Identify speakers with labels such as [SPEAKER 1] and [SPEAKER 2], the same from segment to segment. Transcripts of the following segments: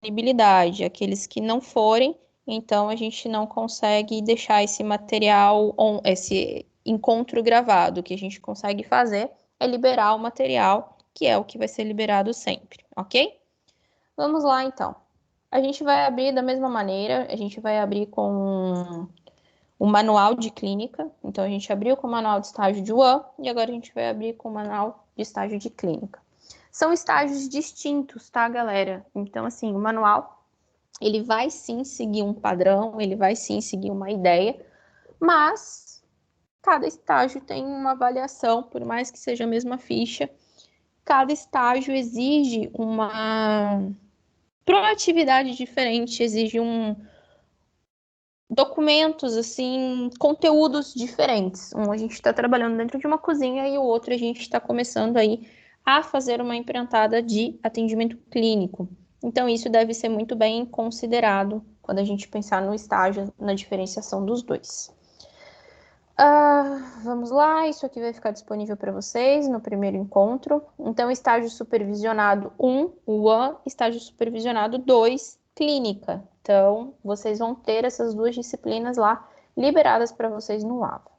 [SPEAKER 1] disponibilidade. Aqueles que não forem, então a gente não consegue deixar esse material, esse encontro gravado. O que a gente consegue fazer é liberar o material, que é o que vai ser liberado sempre, ok? Vamos lá, então. A gente vai abrir da mesma maneira, a gente vai abrir com o manual de clínica. Então, a gente abriu com o manual de estágio de UAN e agora a gente vai abrir com o manual de estágio de clínica. São estágios distintos, tá, galera? Então, assim, o manual, ele vai sim seguir um padrão, ele vai sim seguir uma ideia, mas cada estágio tem uma avaliação, por mais que seja a mesma ficha, cada estágio exige uma proatividade diferente, exige documentos, assim, conteúdos diferentes. Um a gente está trabalhando dentro de uma cozinha e o outro a gente está começando aí a fazer uma empreitada de atendimento clínico. Então, isso deve ser muito bem considerado quando a gente pensar no estágio, na diferenciação dos dois. Vamos lá, isso aqui vai ficar disponível para vocês no primeiro encontro. Então, estágio supervisionado 1, UAN, estágio supervisionado 2, clínica. Então, vocês vão ter essas duas disciplinas lá liberadas para vocês no AVA.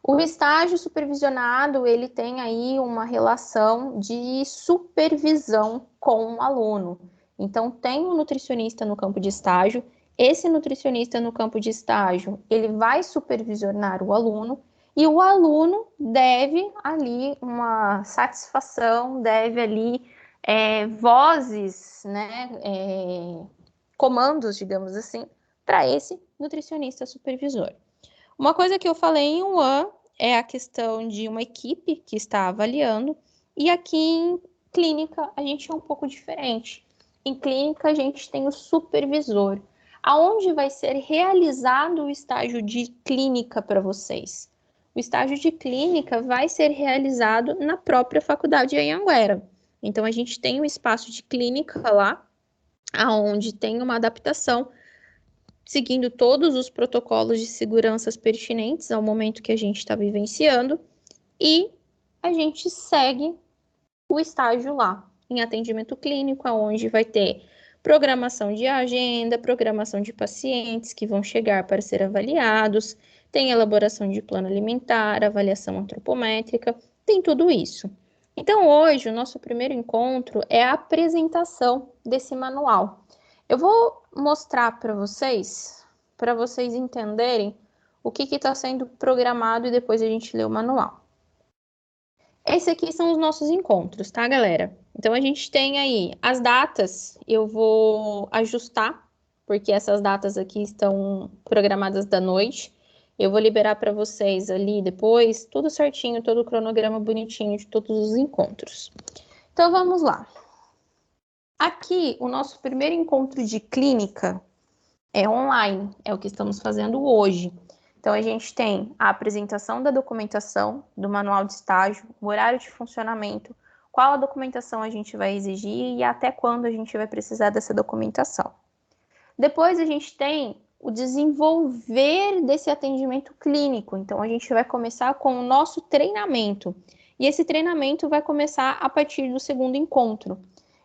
[SPEAKER 1] O estágio supervisionado, ele tem aí uma relação de supervisão com o aluno. Então, tem um nutricionista no campo de estágio. Esse nutricionista no campo de estágio, ele vai supervisionar o aluno e o aluno deve ali uma satisfação, deve ali vozes, né, comandos, digamos assim, para esse nutricionista supervisor. Uma coisa que eu falei em UAN é a questão de uma equipe que está avaliando, e aqui em clínica a gente é um pouco diferente. Em clínica a gente tem o supervisor. Aonde vai ser realizado o estágio de clínica para vocês? O estágio de clínica vai ser realizado na própria faculdade Anhanguera. Então a gente tem um espaço de clínica lá, aonde tem uma adaptação seguindo todos os protocolos de segurança pertinentes ao momento que a gente está vivenciando, e a gente segue o estágio lá, em atendimento clínico, onde vai ter programação de agenda, programação de pacientes que vão chegar para ser avaliados, tem elaboração de plano alimentar, avaliação antropométrica, tem tudo isso. Então, hoje, o nosso primeiro encontro é a apresentação desse manual. Eu vou mostrar para vocês entenderem o que está sendo programado e depois a gente lê o manual. Esses aqui são os nossos encontros, tá, galera? Então, a gente tem aí as datas, eu vou ajustar, porque essas datas aqui estão programadas da noite. Eu vou liberar para vocês ali depois, tudo certinho, todo o cronograma bonitinho de todos os encontros. Então, vamos lá. Aqui, o nosso primeiro encontro de clínica é online, é o que estamos fazendo hoje. Então, a gente tem a apresentação da documentação, do manual de estágio, o horário de funcionamento, qual a documentação a gente vai exigir e até quando a gente vai precisar dessa documentação. Depois, a gente tem o desenvolver desse atendimento clínico. Então, a gente vai começar com o nosso treinamento. E esse treinamento vai começar a partir do segundo encontro.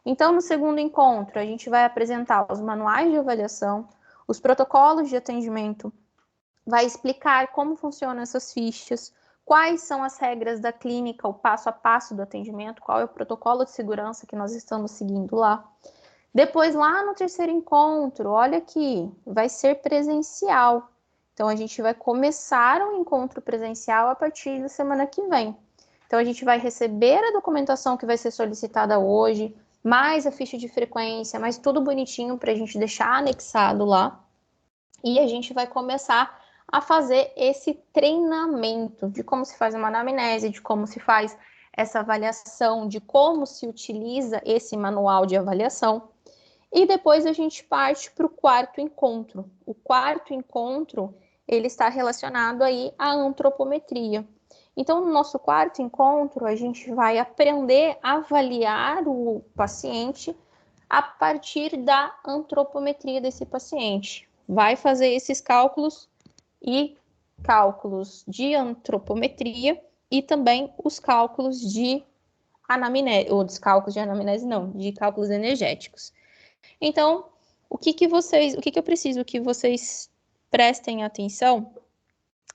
[SPEAKER 1] Então, no segundo encontro, a gente vai apresentar os manuais de avaliação, os protocolos de atendimento, vai explicar como funcionam essas fichas, quais são as regras da clínica, o passo a passo do atendimento, qual é o protocolo de segurança que nós estamos seguindo lá. Depois, lá no terceiro encontro, olha aqui, vai ser presencial. Então, a gente vai começar um encontro presencial a partir da semana que vem. Então, a gente vai receber a documentação que vai ser solicitada hoje, mais a ficha de frequência, mais tudo bonitinho para a gente deixar anexado lá. E a gente vai começar a fazer esse treinamento de como se faz uma anamnese, de como se faz essa avaliação, de como se utiliza esse manual de avaliação. E depois a gente parte para o quarto encontro. O quarto encontro, ele está relacionado aí à antropometria. Então, no nosso quarto encontro, a gente vai aprender a avaliar o paciente a partir da antropometria desse paciente. Vai fazer esses cálculos e cálculos de antropometria e também os cálculos de anamnese, ou dos cálculos de anamnese não, de cálculos energéticos. Então, o que eu preciso que vocês prestem atenção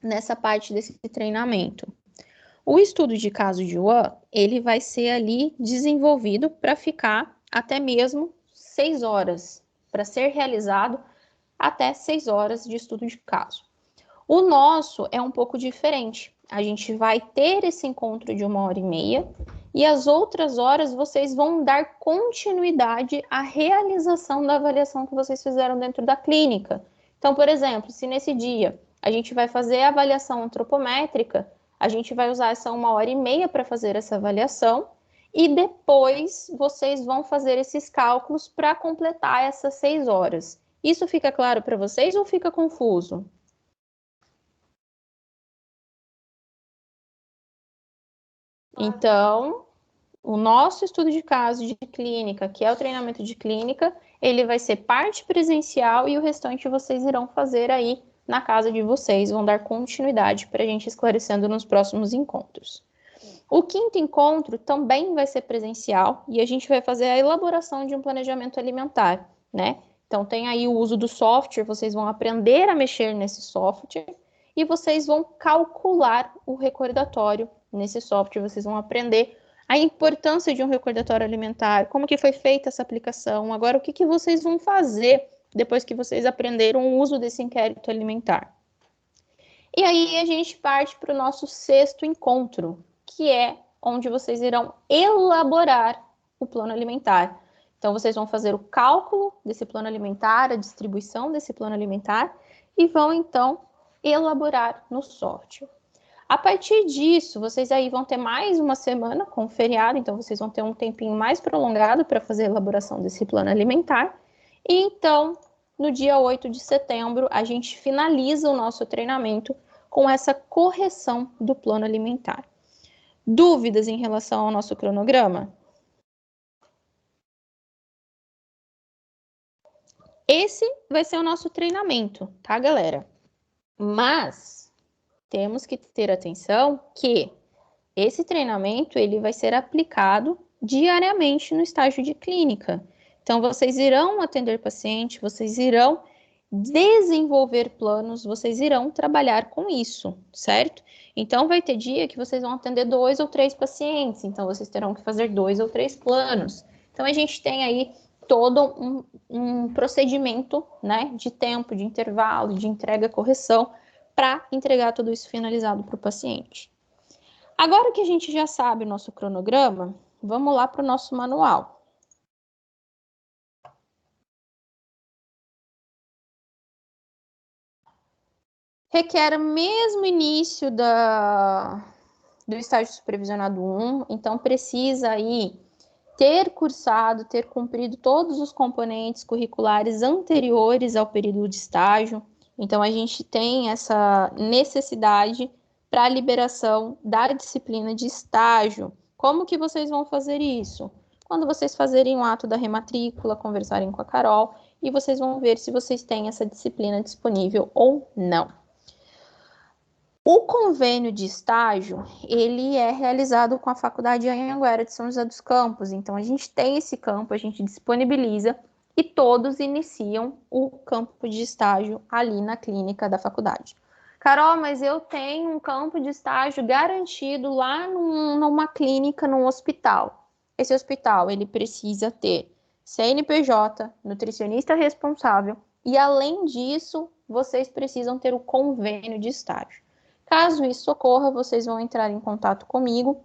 [SPEAKER 1] nessa parte desse treinamento? O estudo de caso de Yuan, ele vai ser ali desenvolvido para ficar até mesmo 6 horas, para ser realizado até 6 horas de estudo de caso. O nosso é um pouco diferente. A gente vai ter esse encontro de 1h30 e as outras horas vocês vão dar continuidade à realização da avaliação que vocês fizeram dentro da clínica. Então, por exemplo, se nesse dia a gente vai fazer a avaliação antropométrica, a gente vai usar essa 1h30 para fazer essa avaliação e depois vocês vão fazer esses cálculos para completar essas 6 horas. Isso fica claro para vocês ou fica confuso? Então, o nosso estudo de caso de clínica, que é o treinamento de clínica, ele vai ser parte presencial e o restante vocês irão fazer aí na casa de vocês, vão dar continuidade para a gente esclarecendo nos próximos encontros. O quinto encontro também vai ser presencial e a gente vai fazer a elaboração de um planejamento alimentar, né? Então tem aí o uso do software, vocês vão aprender a mexer nesse software e vocês vão calcular o recordatório nesse software, vocês vão aprender a importância de um recordatório alimentar, como que foi feita essa aplicação, agora o que vocês vão fazer depois que vocês aprenderam o uso desse inquérito alimentar. E aí a gente parte para o nosso sexto encontro, que é onde vocês irão elaborar o plano alimentar. Então, vocês vão fazer o cálculo desse plano alimentar, a distribuição desse plano alimentar, e vão, então, elaborar no software. A partir disso, vocês aí vão ter mais uma semana com o feriado, então vocês vão ter um tempinho mais prolongado para fazer a elaboração desse plano alimentar. E então, no dia 8 de setembro, a gente finaliza o nosso treinamento com essa correção do plano alimentar. Dúvidas em relação ao nosso cronograma? Esse vai ser o nosso treinamento, tá, galera? Mas temos que ter atenção que esse treinamento ele vai ser aplicado diariamente no estágio de clínica. Então, vocês irão atender paciente, vocês irão desenvolver planos, vocês irão trabalhar com isso, certo? Então, vai ter dia que vocês vão atender 2 ou 3 pacientes, então vocês terão que fazer 2 ou 3 planos. Então, a gente tem aí todo um procedimento, né, de tempo, de intervalo, de entrega, correção, para entregar tudo isso finalizado para o paciente. Agora que a gente já sabe o nosso cronograma, vamos lá para o nosso manual. Requer o mesmo início do estágio supervisionado 1, então precisa aí ter cursado, ter cumprido todos os componentes curriculares anteriores ao período de estágio. Então, a gente tem essa necessidade para a liberação da disciplina de estágio. Como que vocês vão fazer isso? Quando vocês fazerem o ato da rematrícula, conversarem com a Carol, e vocês vão ver se vocês têm essa disciplina disponível ou não. O convênio de estágio, ele é realizado com a Faculdade Anhanguera de São José dos Campos. Então, a gente tem esse campo, a gente disponibiliza e todos iniciam o campo de estágio ali na clínica da faculdade. Carol, mas eu tenho um campo de estágio garantido lá numa clínica, num hospital. Esse hospital, ele precisa ter CNPJ, nutricionista responsável e, além disso, vocês precisam ter o convênio de estágio. Caso isso ocorra, vocês vão entrar em contato comigo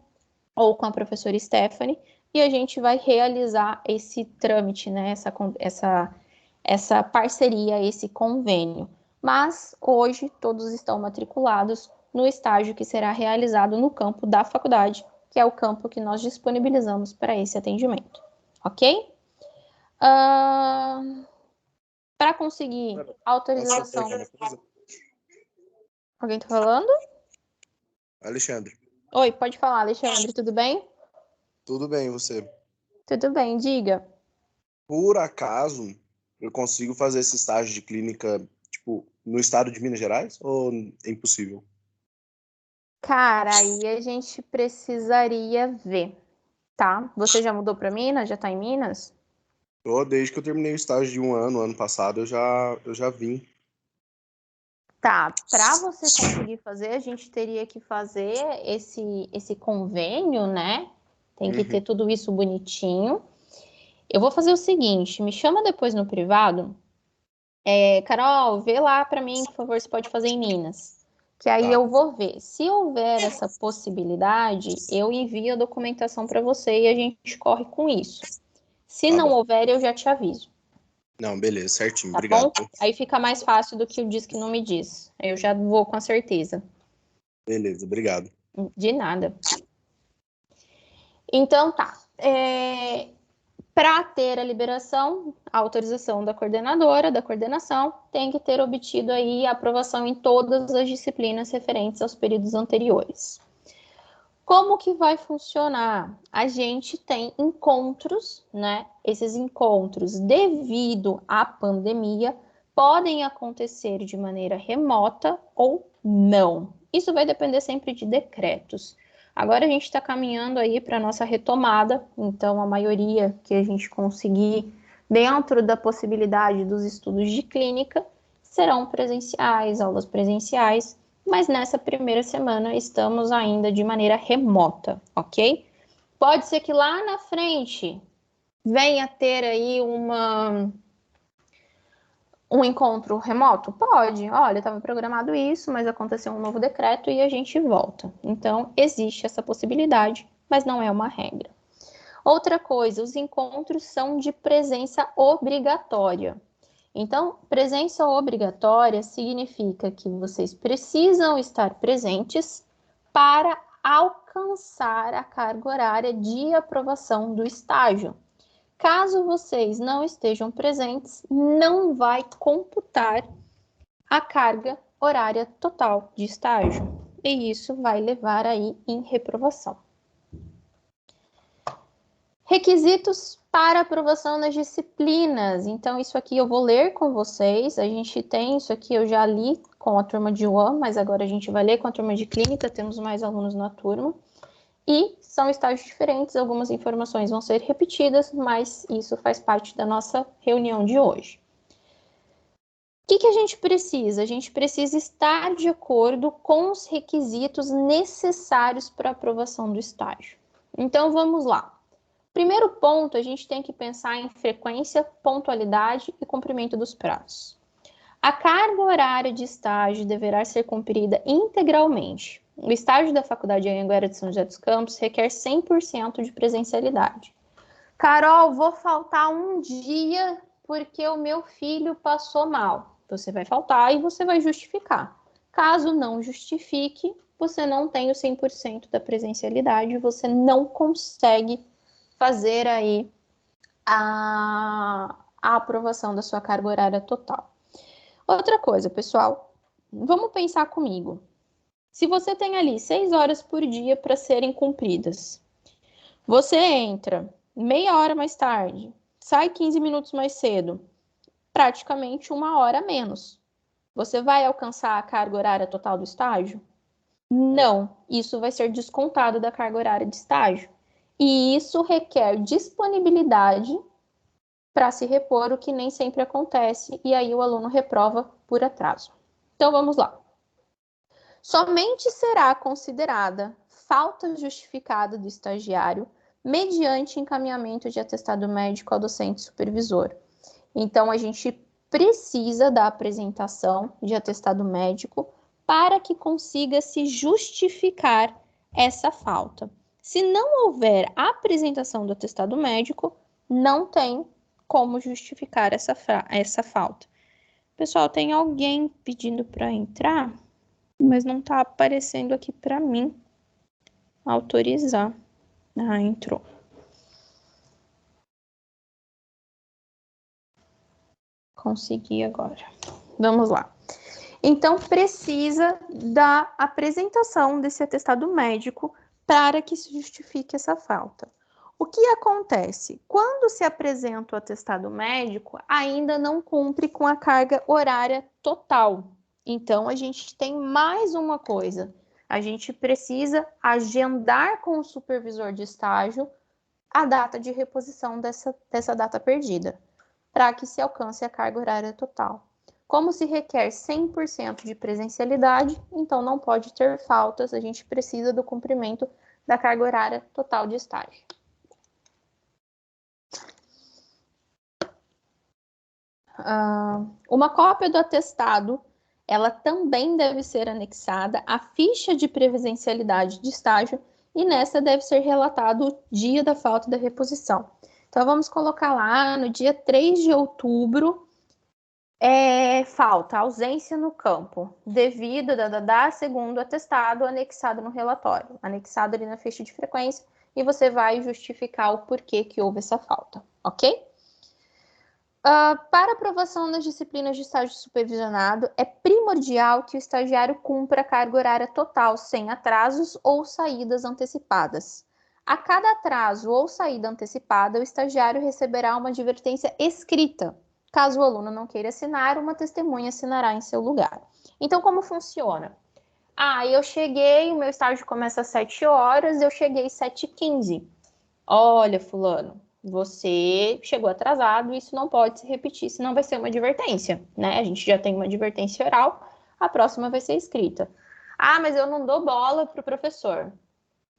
[SPEAKER 1] ou com a professora Stephanie e a gente vai realizar esse trâmite, né? Essa parceria, esse convênio. Mas hoje todos estão matriculados no estágio que será realizado no campo da faculdade, que é o campo que nós disponibilizamos para esse atendimento, ok? Para conseguir autorização. Alguém está falando?
[SPEAKER 2] Alexandre.
[SPEAKER 1] Oi, pode falar, Alexandre, tudo bem?
[SPEAKER 2] Tudo bem, você?
[SPEAKER 1] Tudo bem, diga.
[SPEAKER 2] Por acaso, eu consigo fazer esse estágio de clínica, tipo, no estado de Minas Gerais? Ou é impossível?
[SPEAKER 1] Cara, aí a gente precisaria ver, tá? Você já mudou para Minas? Já tá em Minas?
[SPEAKER 2] Desde que eu terminei o estágio de um ano passado, eu já vim.
[SPEAKER 1] Tá, para você conseguir fazer, a gente teria que fazer esse convênio, né? Tem que ter tudo isso bonitinho. Eu vou fazer o seguinte, me chama depois no privado. Carol, vê lá para mim, por favor, se pode fazer em Minas. Que aí
[SPEAKER 2] Tá,
[SPEAKER 1] eu vou ver. Se houver essa possibilidade, eu envio a documentação para você e a gente corre com isso. Se
[SPEAKER 2] tá
[SPEAKER 1] não
[SPEAKER 2] bom.
[SPEAKER 1] houver, eu já te aviso.
[SPEAKER 2] Não, beleza, certinho,
[SPEAKER 1] Tá
[SPEAKER 2] obrigado.
[SPEAKER 1] bom? Aí fica mais fácil do que o diz que não me diz. Eu já vou com a certeza.
[SPEAKER 2] Beleza, obrigado.
[SPEAKER 1] De nada. Então tá. Para ter a liberação, a autorização da coordenadora, da coordenação, tem que ter obtido aí a aprovação em todas as disciplinas referentes aos períodos anteriores. Como que vai funcionar? A gente tem encontros, né? Esses encontros, devido à pandemia, podem acontecer de maneira remota ou não. Isso vai depender sempre de decretos. Agora a gente está caminhando aí para a nossa retomada, então a maioria que a gente conseguir dentro da possibilidade dos estudos de clínica serão presenciais, aulas presenciais, mas nessa primeira semana estamos ainda de maneira remota, ok? Pode ser que lá na frente venha ter aí um encontro remoto? Pode. Olha, estava programado isso, mas aconteceu um novo decreto e a gente volta. Então, existe essa possibilidade, mas não é uma regra. Outra coisa, os encontros são de presença obrigatória. Então, presença obrigatória significa que vocês precisam estar presentes para alcançar a carga horária de aprovação do estágio. Caso vocês não estejam presentes, não vai computar a carga horária total de estágio. E isso vai levar aí em reprovação. Requisitos para aprovação nas disciplinas. Então, isso aqui eu vou ler com vocês. A gente tem isso aqui, eu já li com a turma de UAM, mas agora a gente vai ler com a turma de clínica, temos mais alunos na turma. E são estágios diferentes, algumas informações vão ser repetidas, mas isso faz parte da nossa reunião de hoje. O que a gente precisa? A gente precisa estar de acordo com os requisitos necessários para a aprovação do estágio. Então, vamos lá. Primeiro ponto, a gente tem que pensar em frequência, pontualidade e cumprimento dos prazos. A carga horária de estágio deverá ser cumprida integralmente. O estágio da Faculdade Anhanguera de São José dos Campos requer 100% de presencialidade. Carol, vou faltar um dia porque o meu filho passou mal. Você vai faltar e você vai justificar. Caso não justifique, você não tem o 100% da presencialidade, você não consegue fazer aí a aprovação da sua carga horária total. Outra coisa, pessoal, vamos pensar comigo. Se você tem ali 6 horas por dia para serem cumpridas, você entra meia hora mais tarde, sai 15 minutos mais cedo, praticamente 1 hora a menos. Você vai alcançar a carga horária total do estágio? Não, isso vai ser descontado da carga horária de estágio. E isso requer disponibilidade para se repor, o que nem sempre acontece, e aí o aluno reprova por atraso. Então vamos lá. Somente será considerada falta justificada do estagiário mediante encaminhamento de atestado médico ao docente supervisor. Então a gente precisa da apresentação de atestado médico para que consiga se justificar essa falta. Se não houver apresentação do atestado médico, não tem como justificar essa falta. Pessoal, tem alguém pedindo para entrar, mas não está aparecendo aqui para mim autorizar. Ah, entrou. Consegui agora. Vamos lá. Então, precisa da apresentação desse atestado médico para que se justifique essa falta. O que acontece? Quando se apresenta o atestado médico, ainda não cumpre com a carga horária total. Então, a gente tem mais uma coisa. A gente precisa agendar com o supervisor de estágio a data de reposição dessa data perdida, para que se alcance a carga horária total. Como se requer 100% de presencialidade, então não pode ter faltas, a gente precisa do cumprimento da carga horária total de estágio. Uma cópia do atestado, ela também deve ser anexada à ficha de presencialidade de estágio e nessa deve ser relatado o dia da falta da reposição. Então, vamos colocar lá no dia 3 de outubro, falta, ausência no campo, devido segundo atestado anexado no relatório, anexado ali na ficha de frequência, e você vai justificar o porquê que houve essa falta, ok? Para aprovação das disciplinas de estágio supervisionado, é primordial que o estagiário cumpra a carga horária total, sem atrasos ou saídas antecipadas. A cada atraso ou saída antecipada, o estagiário receberá uma advertência escrita. Caso o aluno não queira assinar, uma testemunha assinará em seu lugar. Então, como funciona? Eu cheguei, o meu estágio começa às 7 horas, eu cheguei às 7h15. Olha, fulano, você chegou atrasado, isso não pode se repetir, senão vai ser uma advertência, né? A gente já tem uma advertência oral, a próxima vai ser escrita. Mas eu não dou bola pro professor.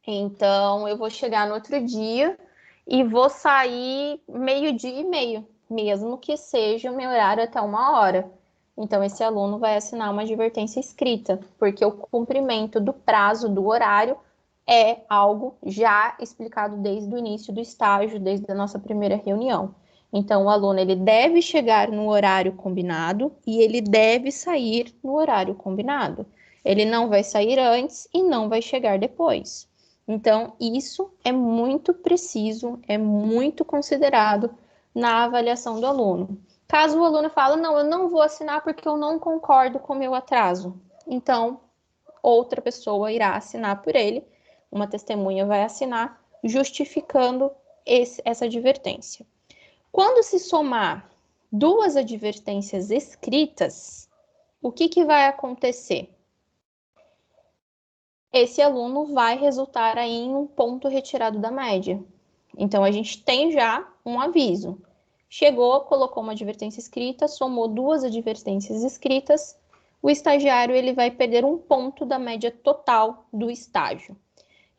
[SPEAKER 1] Então, eu vou chegar no outro dia e vou sair 12:30, mesmo que seja o meu horário até 1 hora. Então, esse aluno vai assinar uma advertência escrita, porque o cumprimento do prazo do horário é algo já explicado desde o início do estágio, desde a nossa primeira reunião. Então, o aluno ele deve chegar no horário combinado e ele deve sair no horário combinado. Ele não vai sair antes e não vai chegar depois. Então, isso é muito preciso, é muito considerado na avaliação do aluno. Caso o aluno fale, não, eu não vou assinar porque eu não concordo com o meu atraso. Então, outra pessoa irá assinar por ele, uma testemunha vai assinar, justificando essa advertência. Quando se somar 2 advertências escritas, o que vai acontecer? Esse aluno vai resultar aí em um ponto retirado da média. Então, a gente tem já um aviso. Chegou, colocou uma advertência escrita, somou 2 advertências escritas, o estagiário ele vai perder 1 ponto da média total do estágio.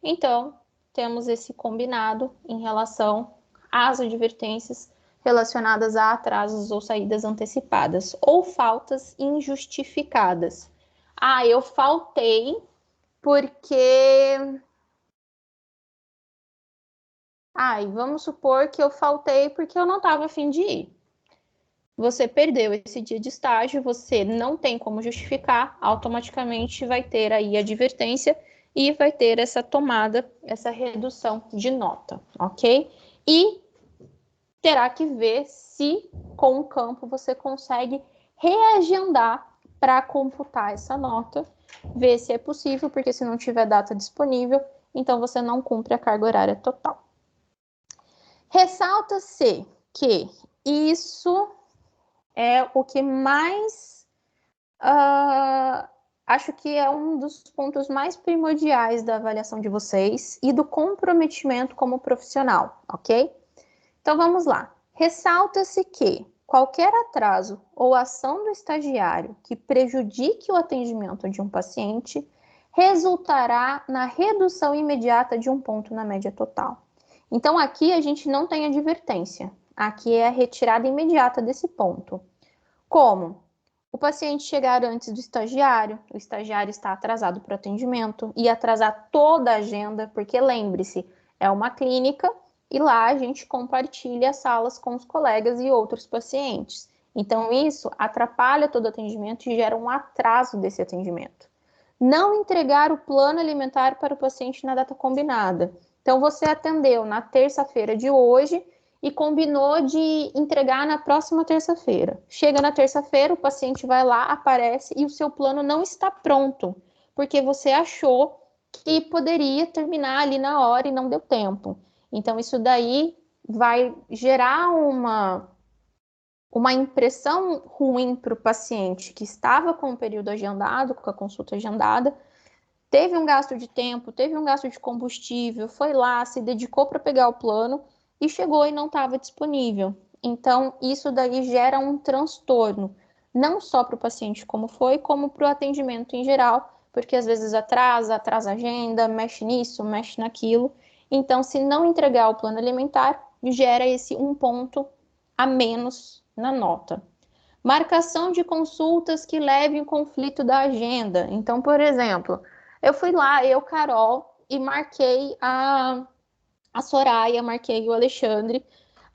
[SPEAKER 1] Então, temos esse combinado em relação às advertências relacionadas a atrasos ou saídas antecipadas, ou faltas injustificadas. Eu faltei porque... vamos supor que eu faltei porque eu não estava a fim de ir. Você perdeu esse dia de estágio, você não tem como justificar, automaticamente vai ter aí a advertência e vai ter essa tomada, essa redução de nota, ok? E terá que ver se com o campo você consegue reagendar para computar essa nota, ver se é possível, porque se não tiver data disponível, então você não cumpre a carga horária total. Ressalta-se que isso é o que mais acho que é um dos pontos mais primordiais da avaliação de vocês e do comprometimento como profissional, ok? Então vamos lá. Ressalta-se que qualquer atraso ou ação do estagiário que prejudique o atendimento de um paciente resultará na redução imediata de 1 ponto na média total. Então aqui a gente não tem advertência, aqui é a retirada imediata desse ponto. Como? O paciente chegar antes do estagiário, o estagiário está atrasado para o atendimento e atrasar toda a agenda, porque lembre-se, é uma clínica e lá a gente compartilha as salas com os colegas e outros pacientes. Então isso atrapalha todo o atendimento e gera um atraso desse atendimento. Não entregar o plano alimentar para o paciente na data combinada. Então você atendeu na terça-feira de hoje e combinou de entregar na próxima terça-feira. Chega na terça-feira, o paciente vai lá, aparece e o seu plano não está pronto, porque você achou que poderia terminar ali na hora e não deu tempo. Então, isso daí vai gerar uma impressão ruim para o paciente que estava com o período agendado, com a consulta agendada, teve um gasto de tempo, teve um gasto de combustível, foi lá, se dedicou para pegar o plano e chegou e não estava disponível. Então, isso daí gera um transtorno, não só para o paciente como foi, como para o atendimento em geral, porque às vezes atrasa a agenda, mexe nisso, mexe naquilo. Então, se não entregar o plano alimentar, gera esse um ponto a menos na nota. Marcação de consultas que levem o conflito da agenda. Então, por exemplo, eu fui lá, Carol, e marquei a Soraya, marquei o Alexandre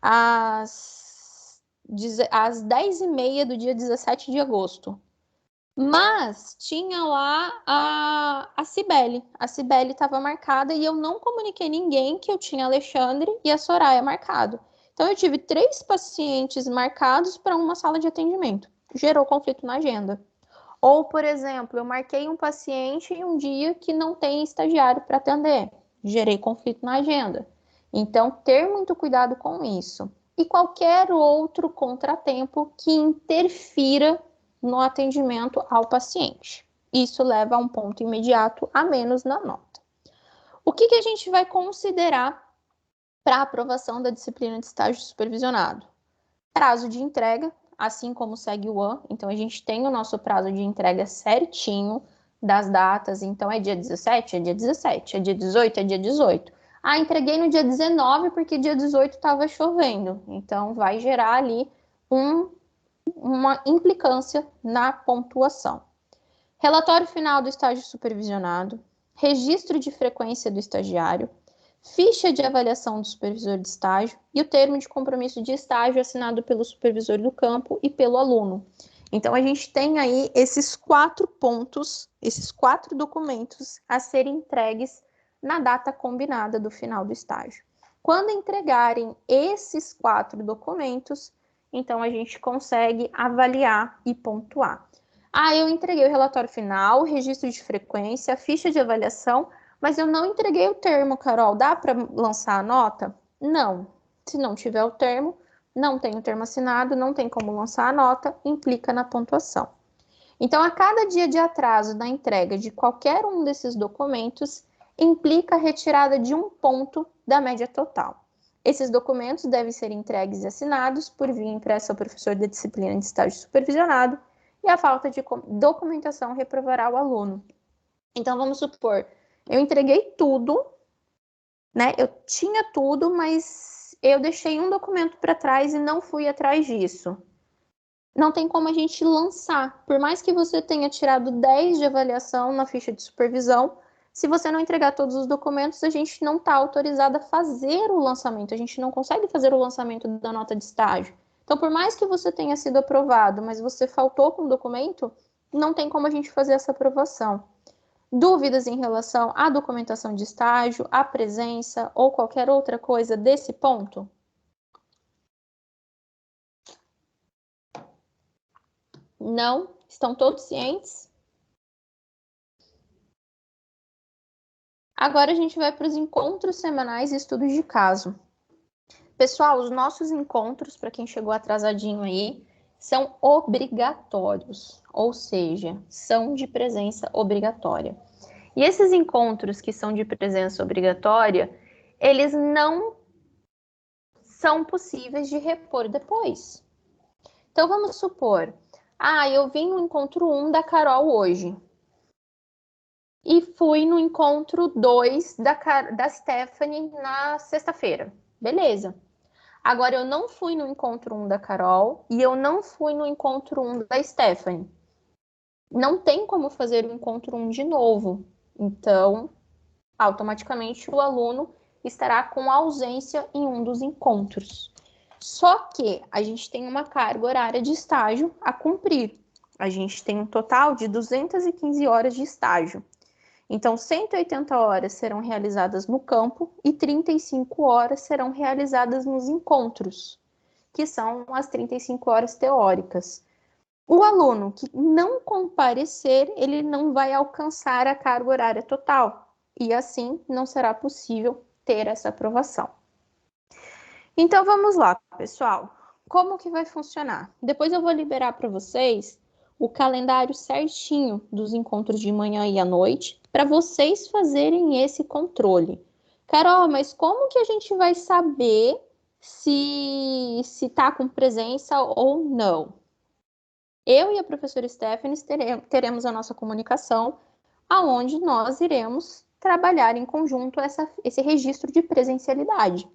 [SPEAKER 1] às 10h30 do dia 17 de agosto. Mas tinha lá a Cibele. A Cibele estava marcada e eu não comuniquei ninguém que eu tinha Alexandre e a Soraya marcado. Então, eu tive 3 pacientes marcados para uma sala de atendimento. Gerou conflito na agenda. Ou, por exemplo, eu marquei um paciente em um dia que não tem estagiário para atender. Gerei conflito na agenda. Então, ter muito cuidado com isso. E qualquer outro contratempo que interfira no atendimento ao paciente. Isso leva a um ponto imediato a menos na nota. O que a gente vai considerar para aprovação da disciplina de estágio supervisionado? Prazo de entrega, assim como segue o AN. Então, a gente tem o nosso prazo de entrega certinho das datas. Então, é dia 17, é dia 17, é dia 18, é dia 18. Ah, entreguei no dia 19 porque dia 18 estava chovendo. Então, vai gerar ali uma implicância na pontuação. Relatório final do estágio supervisionado, registro de frequência do estagiário, ficha de avaliação do supervisor de estágio e o termo de compromisso de estágio assinado pelo supervisor do campo e pelo aluno. Então, a gente tem aí esses 4 pontos, esses 4 documentos a serem entregues na data combinada do final do estágio. Quando entregarem esses 4 documentos, então a gente consegue avaliar e pontuar. Ah, eu entreguei o relatório final, o registro de frequência, a ficha de avaliação, mas eu não entreguei o termo, Carol. Dá para lançar a nota? Não. Se não tiver o termo, não tem o termo assinado, não tem como lançar a nota, implica na pontuação. Então, a cada dia de atraso na entrega de qualquer um desses documentos, implica a retirada de um ponto da média total. Esses documentos devem ser entregues e assinados por via impressa ao professor da disciplina de estágio supervisionado e a falta de documentação reprovará o aluno. Então, vamos supor, eu entreguei tudo, né? Eu tinha tudo, mas eu deixei um documento para trás e não fui atrás disso. Não tem como a gente lançar. Por mais que você tenha tirado 10 de avaliação na ficha de supervisão, se você não entregar todos os documentos, a gente não está autorizado a fazer o lançamento. A gente não consegue fazer o lançamento da nota de estágio. Então, por mais que você tenha sido aprovado, mas você faltou com o documento, não tem como a gente fazer essa aprovação. Dúvidas em relação à documentação de estágio, à presença ou qualquer outra coisa desse ponto? Não? Estão todos cientes? Agora a gente vai para os encontros semanais e estudos de caso. Pessoal, os nossos encontros, para quem chegou atrasadinho aí, são obrigatórios, ou seja, são de presença obrigatória. E esses encontros que são de presença obrigatória, eles não são possíveis de repor depois. Então, vamos supor, eu vim no encontro 1 da Carol hoje e fui no encontro 2 da Stephanie na sexta-feira. Beleza. Agora, eu não fui no encontro 1 da Carol e eu não fui no encontro 1 da Stephanie. Não tem como fazer o encontro 1 de novo. Então, automaticamente o aluno estará com ausência em um dos encontros. Só que a gente tem uma carga horária de estágio a cumprir. A gente tem um total de 215 horas de estágio. Então, 180 horas serão realizadas no campo e 35 horas serão realizadas nos encontros, que são as 35 horas teóricas. O aluno que não comparecer, ele não vai alcançar a carga horária total, e assim não será possível ter essa aprovação. Então, vamos lá, pessoal. Como que vai funcionar? Depois eu vou liberar para vocês o calendário certinho dos encontros de manhã e à noite para vocês fazerem esse controle. Carol, mas como que a gente vai saber se está com presença ou não? Eu e a professora Stephanie teremos a nossa comunicação, aonde nós iremos trabalhar em conjunto esse registro de presencialidade.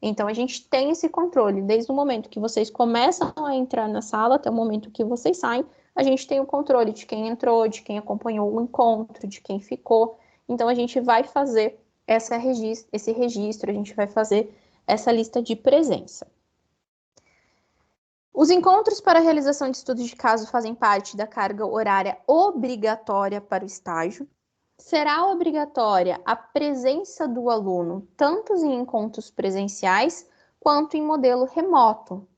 [SPEAKER 1] Então, a gente tem esse controle, desde o momento que vocês começam a entrar na sala até o momento que vocês saem, a gente tem o controle de quem entrou, de quem acompanhou o encontro, de quem ficou. Então, a gente vai fazer esse registro, a gente vai fazer essa lista de presença. Os encontros para a realização de estudos de caso fazem parte da carga horária obrigatória para o estágio. Será obrigatória a presença do aluno tanto em encontros presenciais quanto em modelo remoto,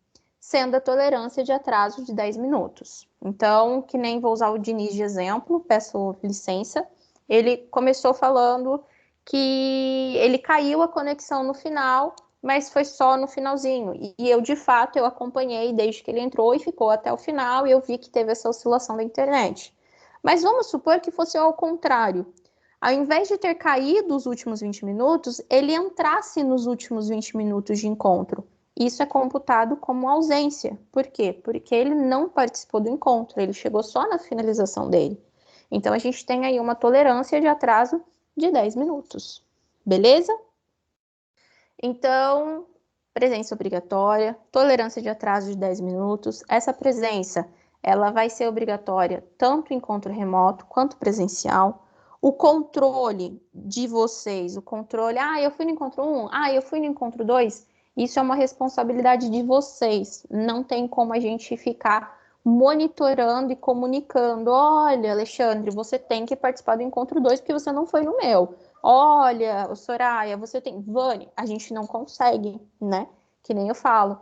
[SPEAKER 1] sendo a tolerância de atraso de 10 minutos. Então, que nem vou usar o Diniz de exemplo, peço licença, ele começou falando que ele caiu a conexão no final, mas foi só no finalzinho. E eu, de fato, eu acompanhei desde que ele entrou e ficou até o final, e eu vi que teve essa oscilação da internet. Mas vamos supor que fosse ao contrário. Ao invés de ter caído os últimos 20 minutos, ele entrasse nos últimos 20 minutos de encontro. Isso é computado como ausência. Por quê? Porque ele não participou do encontro, ele chegou só na finalização dele. Então, a gente tem aí uma tolerância de atraso de 10 minutos. Beleza? Então, presença obrigatória, tolerância de atraso de 10 minutos. Essa presença, ela vai ser obrigatória tanto em encontro remoto quanto presencial. O controle de vocês, o controle, eu fui no encontro 1, eu fui no encontro 2, isso é uma responsabilidade de vocês. Não tem como a gente ficar monitorando e comunicando. Olha, Alexandre, você tem que participar do encontro 2 porque você não foi no meu. Olha, Soraya, você tem... Vani, a gente não consegue, né? Que nem eu falo.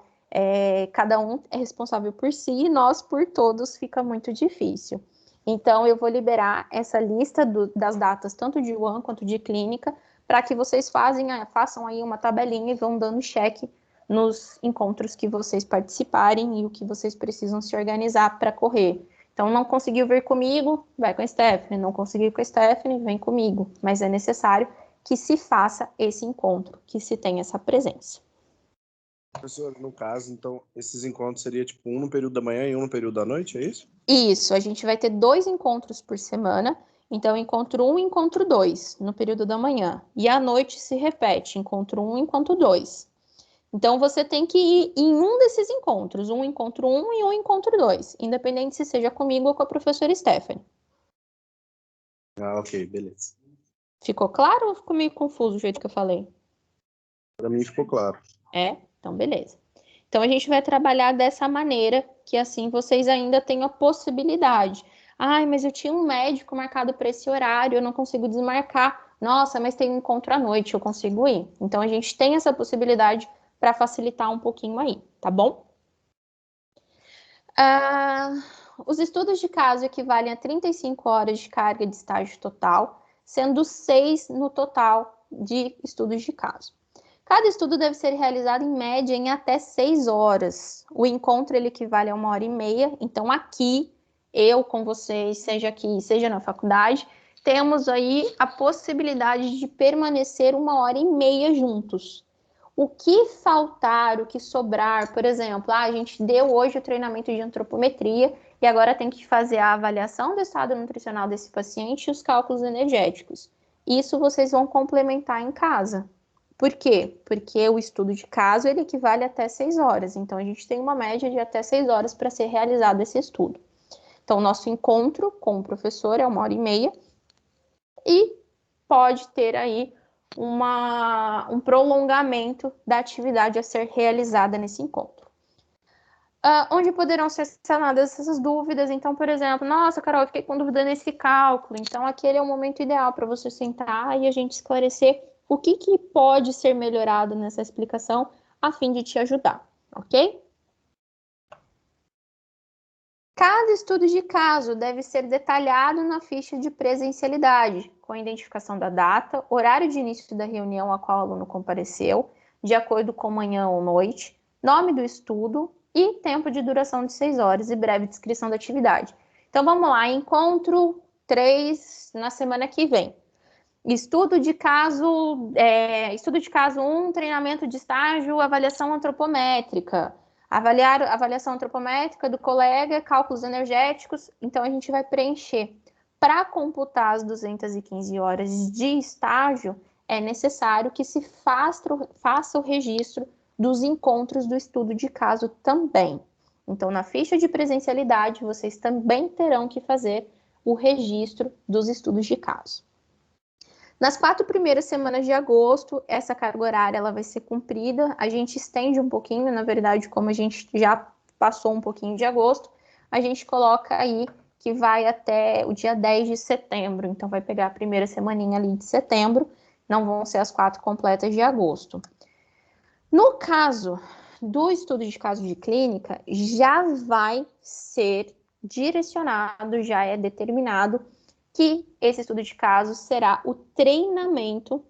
[SPEAKER 1] Cada um é responsável por si e nós por todos fica muito difícil. Então, eu vou liberar essa lista das datas, tanto de UAN quanto de clínica, para que vocês façam aí uma tabelinha e vão dando check nos encontros que vocês participarem e o que vocês precisam se organizar para correr. Então, não conseguiu vir comigo, vai com a Stephanie. Não conseguiu com a Stephanie, vem comigo. Mas é necessário que se faça esse encontro, que se tenha essa presença.
[SPEAKER 2] Professor, no caso, então, esses encontros seria tipo um no período da manhã e um no período da noite, é isso?
[SPEAKER 1] Isso, a gente vai ter 2 encontros por semana. Então, encontro 1 e encontro 2 no período da manhã. E à noite se repete, encontro 1 e encontro 2. Então, você tem que ir em um desses encontros, um encontro 1 e um encontro 2, independente se seja comigo ou com a professora Stephanie.
[SPEAKER 2] Ok, beleza.
[SPEAKER 1] Ficou claro ou ficou meio confuso o jeito que eu falei?
[SPEAKER 2] Para mim ficou claro.
[SPEAKER 1] Então beleza. Então a gente vai trabalhar dessa maneira, que assim vocês ainda têm a possibilidade. Mas eu tinha um médico marcado para esse horário, eu não consigo desmarcar. Nossa, mas tem um encontro à noite, eu consigo ir. Então a gente tem essa possibilidade para facilitar um pouquinho aí, tá bom? Os estudos de caso equivalem a 35 horas de carga de estágio total, sendo 6 no total de estudos de caso. Cada estudo deve ser realizado em média em até 6 horas. O encontro ele equivale a 1h30. Então, aqui, eu com vocês, seja aqui, seja na faculdade, temos aí a possibilidade de permanecer 1h30 juntos. O que faltar, o que sobrar, por exemplo, a gente deu hoje o treinamento de antropometria e agora tem que fazer a avaliação do estado nutricional desse paciente e os cálculos energéticos. Isso vocês vão complementar em casa. Por quê? Porque o estudo de caso ele equivale a até 6 horas. Então, a gente tem uma média de até 6 horas para ser realizado esse estudo. Então, nosso encontro com o professor é 1h30 e pode ter aí um prolongamento da atividade a ser realizada nesse encontro. Onde poderão ser sanadas essas dúvidas? Então, por exemplo, nossa, Carol, eu fiquei com dúvida nesse cálculo. Então, aquele é o momento ideal para você sentar e a gente esclarecer o que pode ser melhorado nessa explicação a fim de te ajudar, ok? Cada estudo de caso deve ser detalhado na ficha de presencialidade, com a identificação da data, horário de início da reunião a qual o aluno compareceu, de acordo com manhã ou noite, nome do estudo e tempo de duração de 6 horas e breve descrição da atividade. Então, vamos lá, encontro 3 na semana que vem. Estudo de caso 1, treinamento de estágio, avaliação antropométrica. Avaliação antropométrica do colega, cálculos energéticos. Então, a gente vai preencher. Para computar as 215 horas de estágio, é necessário que se faça o registro dos encontros do estudo de caso também. Então, na ficha de presencialidade, vocês também terão que fazer o registro dos estudos de caso. Nas 4 primeiras semanas de agosto, essa carga horária ela vai ser cumprida. A gente estende um pouquinho, na verdade, como a gente já passou um pouquinho de agosto, a gente coloca aí que vai até o dia 10 de setembro. Então, vai pegar a primeira semaninha ali de setembro, não vão ser as 4 completas de agosto. No caso do estudo de caso de clínica, já vai ser direcionado, já é determinado que esse estudo de caso será o treinamento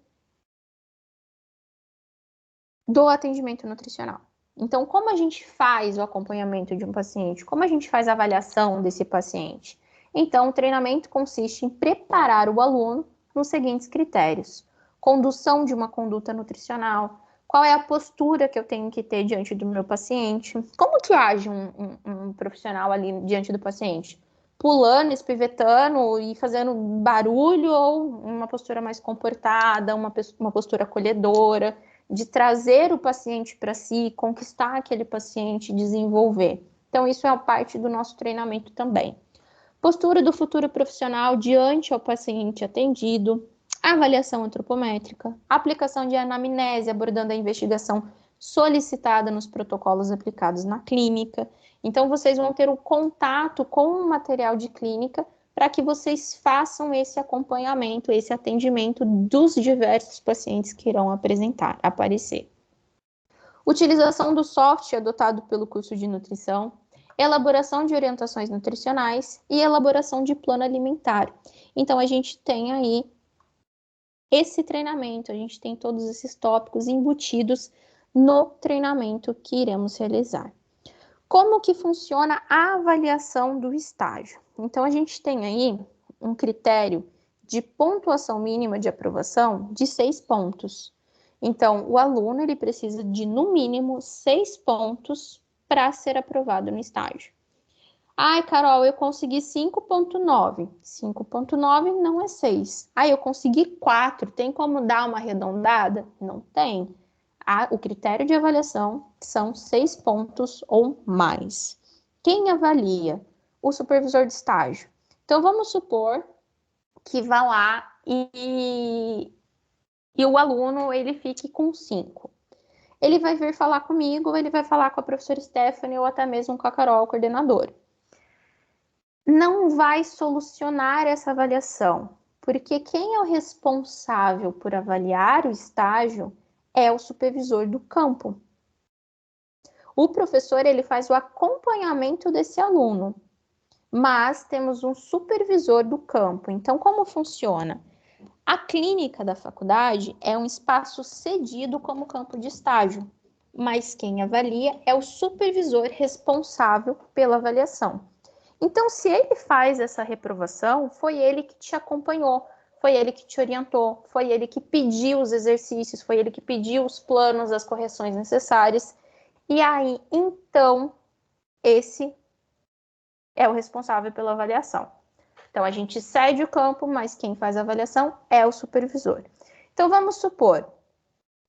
[SPEAKER 1] do atendimento nutricional. Então, como a gente faz o acompanhamento de um paciente? Como a gente faz a avaliação desse paciente? Então, o treinamento consiste em preparar o aluno nos seguintes critérios: condução de uma conduta nutricional, qual é a postura que eu tenho que ter diante do meu paciente, como que age um profissional ali diante do paciente? Pulando, espivetando e fazendo barulho, ou uma postura mais comportada, uma postura acolhedora, de trazer o paciente para si, conquistar aquele paciente, desenvolver. Então, isso é a parte do nosso treinamento também. Postura do futuro profissional diante ao paciente atendido, avaliação antropométrica, aplicação de anamnese, abordando a investigação solicitada nos protocolos aplicados na clínica. Então, vocês vão ter um contato com o material de clínica para que vocês façam esse acompanhamento, esse atendimento dos diversos pacientes que irão aparecer. Utilização do software adotado pelo curso de nutrição, elaboração de orientações nutricionais e elaboração de plano alimentar. Então, a gente tem aí esse treinamento, a gente tem todos esses tópicos embutidos no treinamento que iremos realizar. Como que funciona a avaliação do estágio? Então, a gente tem aí um critério de pontuação mínima de aprovação de 6 pontos. Então, o aluno ele precisa de, no mínimo, 6 pontos para ser aprovado no estágio. Ai, Carol, eu consegui 5,9. 5,9 não é 6. Ai, eu consegui 4. Tem como dar uma arredondada? Não tem. O critério de avaliação são 6 pontos ou mais. Quem avalia? O supervisor de estágio. Então, vamos supor que vá lá e o aluno ele fique com 5. Ele vai vir falar comigo, ele vai falar com a professora Stephanie ou até mesmo com a Carol, coordenadora. Não vai solucionar essa avaliação, porque quem é o responsável por avaliar o estágio é o supervisor do campo. O professor ele faz o acompanhamento desse aluno, mas temos um supervisor do campo. Então, como funciona? A clínica da faculdade é um espaço cedido como campo de estágio, mas quem avalia é o supervisor responsável pela avaliação. Então, se ele faz essa reprovação, foi ele que te acompanhou, foi ele que te orientou, foi ele que pediu os exercícios, foi ele que pediu os planos, as correções necessárias. E aí, então, esse é o responsável pela avaliação. Então, a gente cede o campo, mas quem faz a avaliação é o supervisor. Então, vamos supor,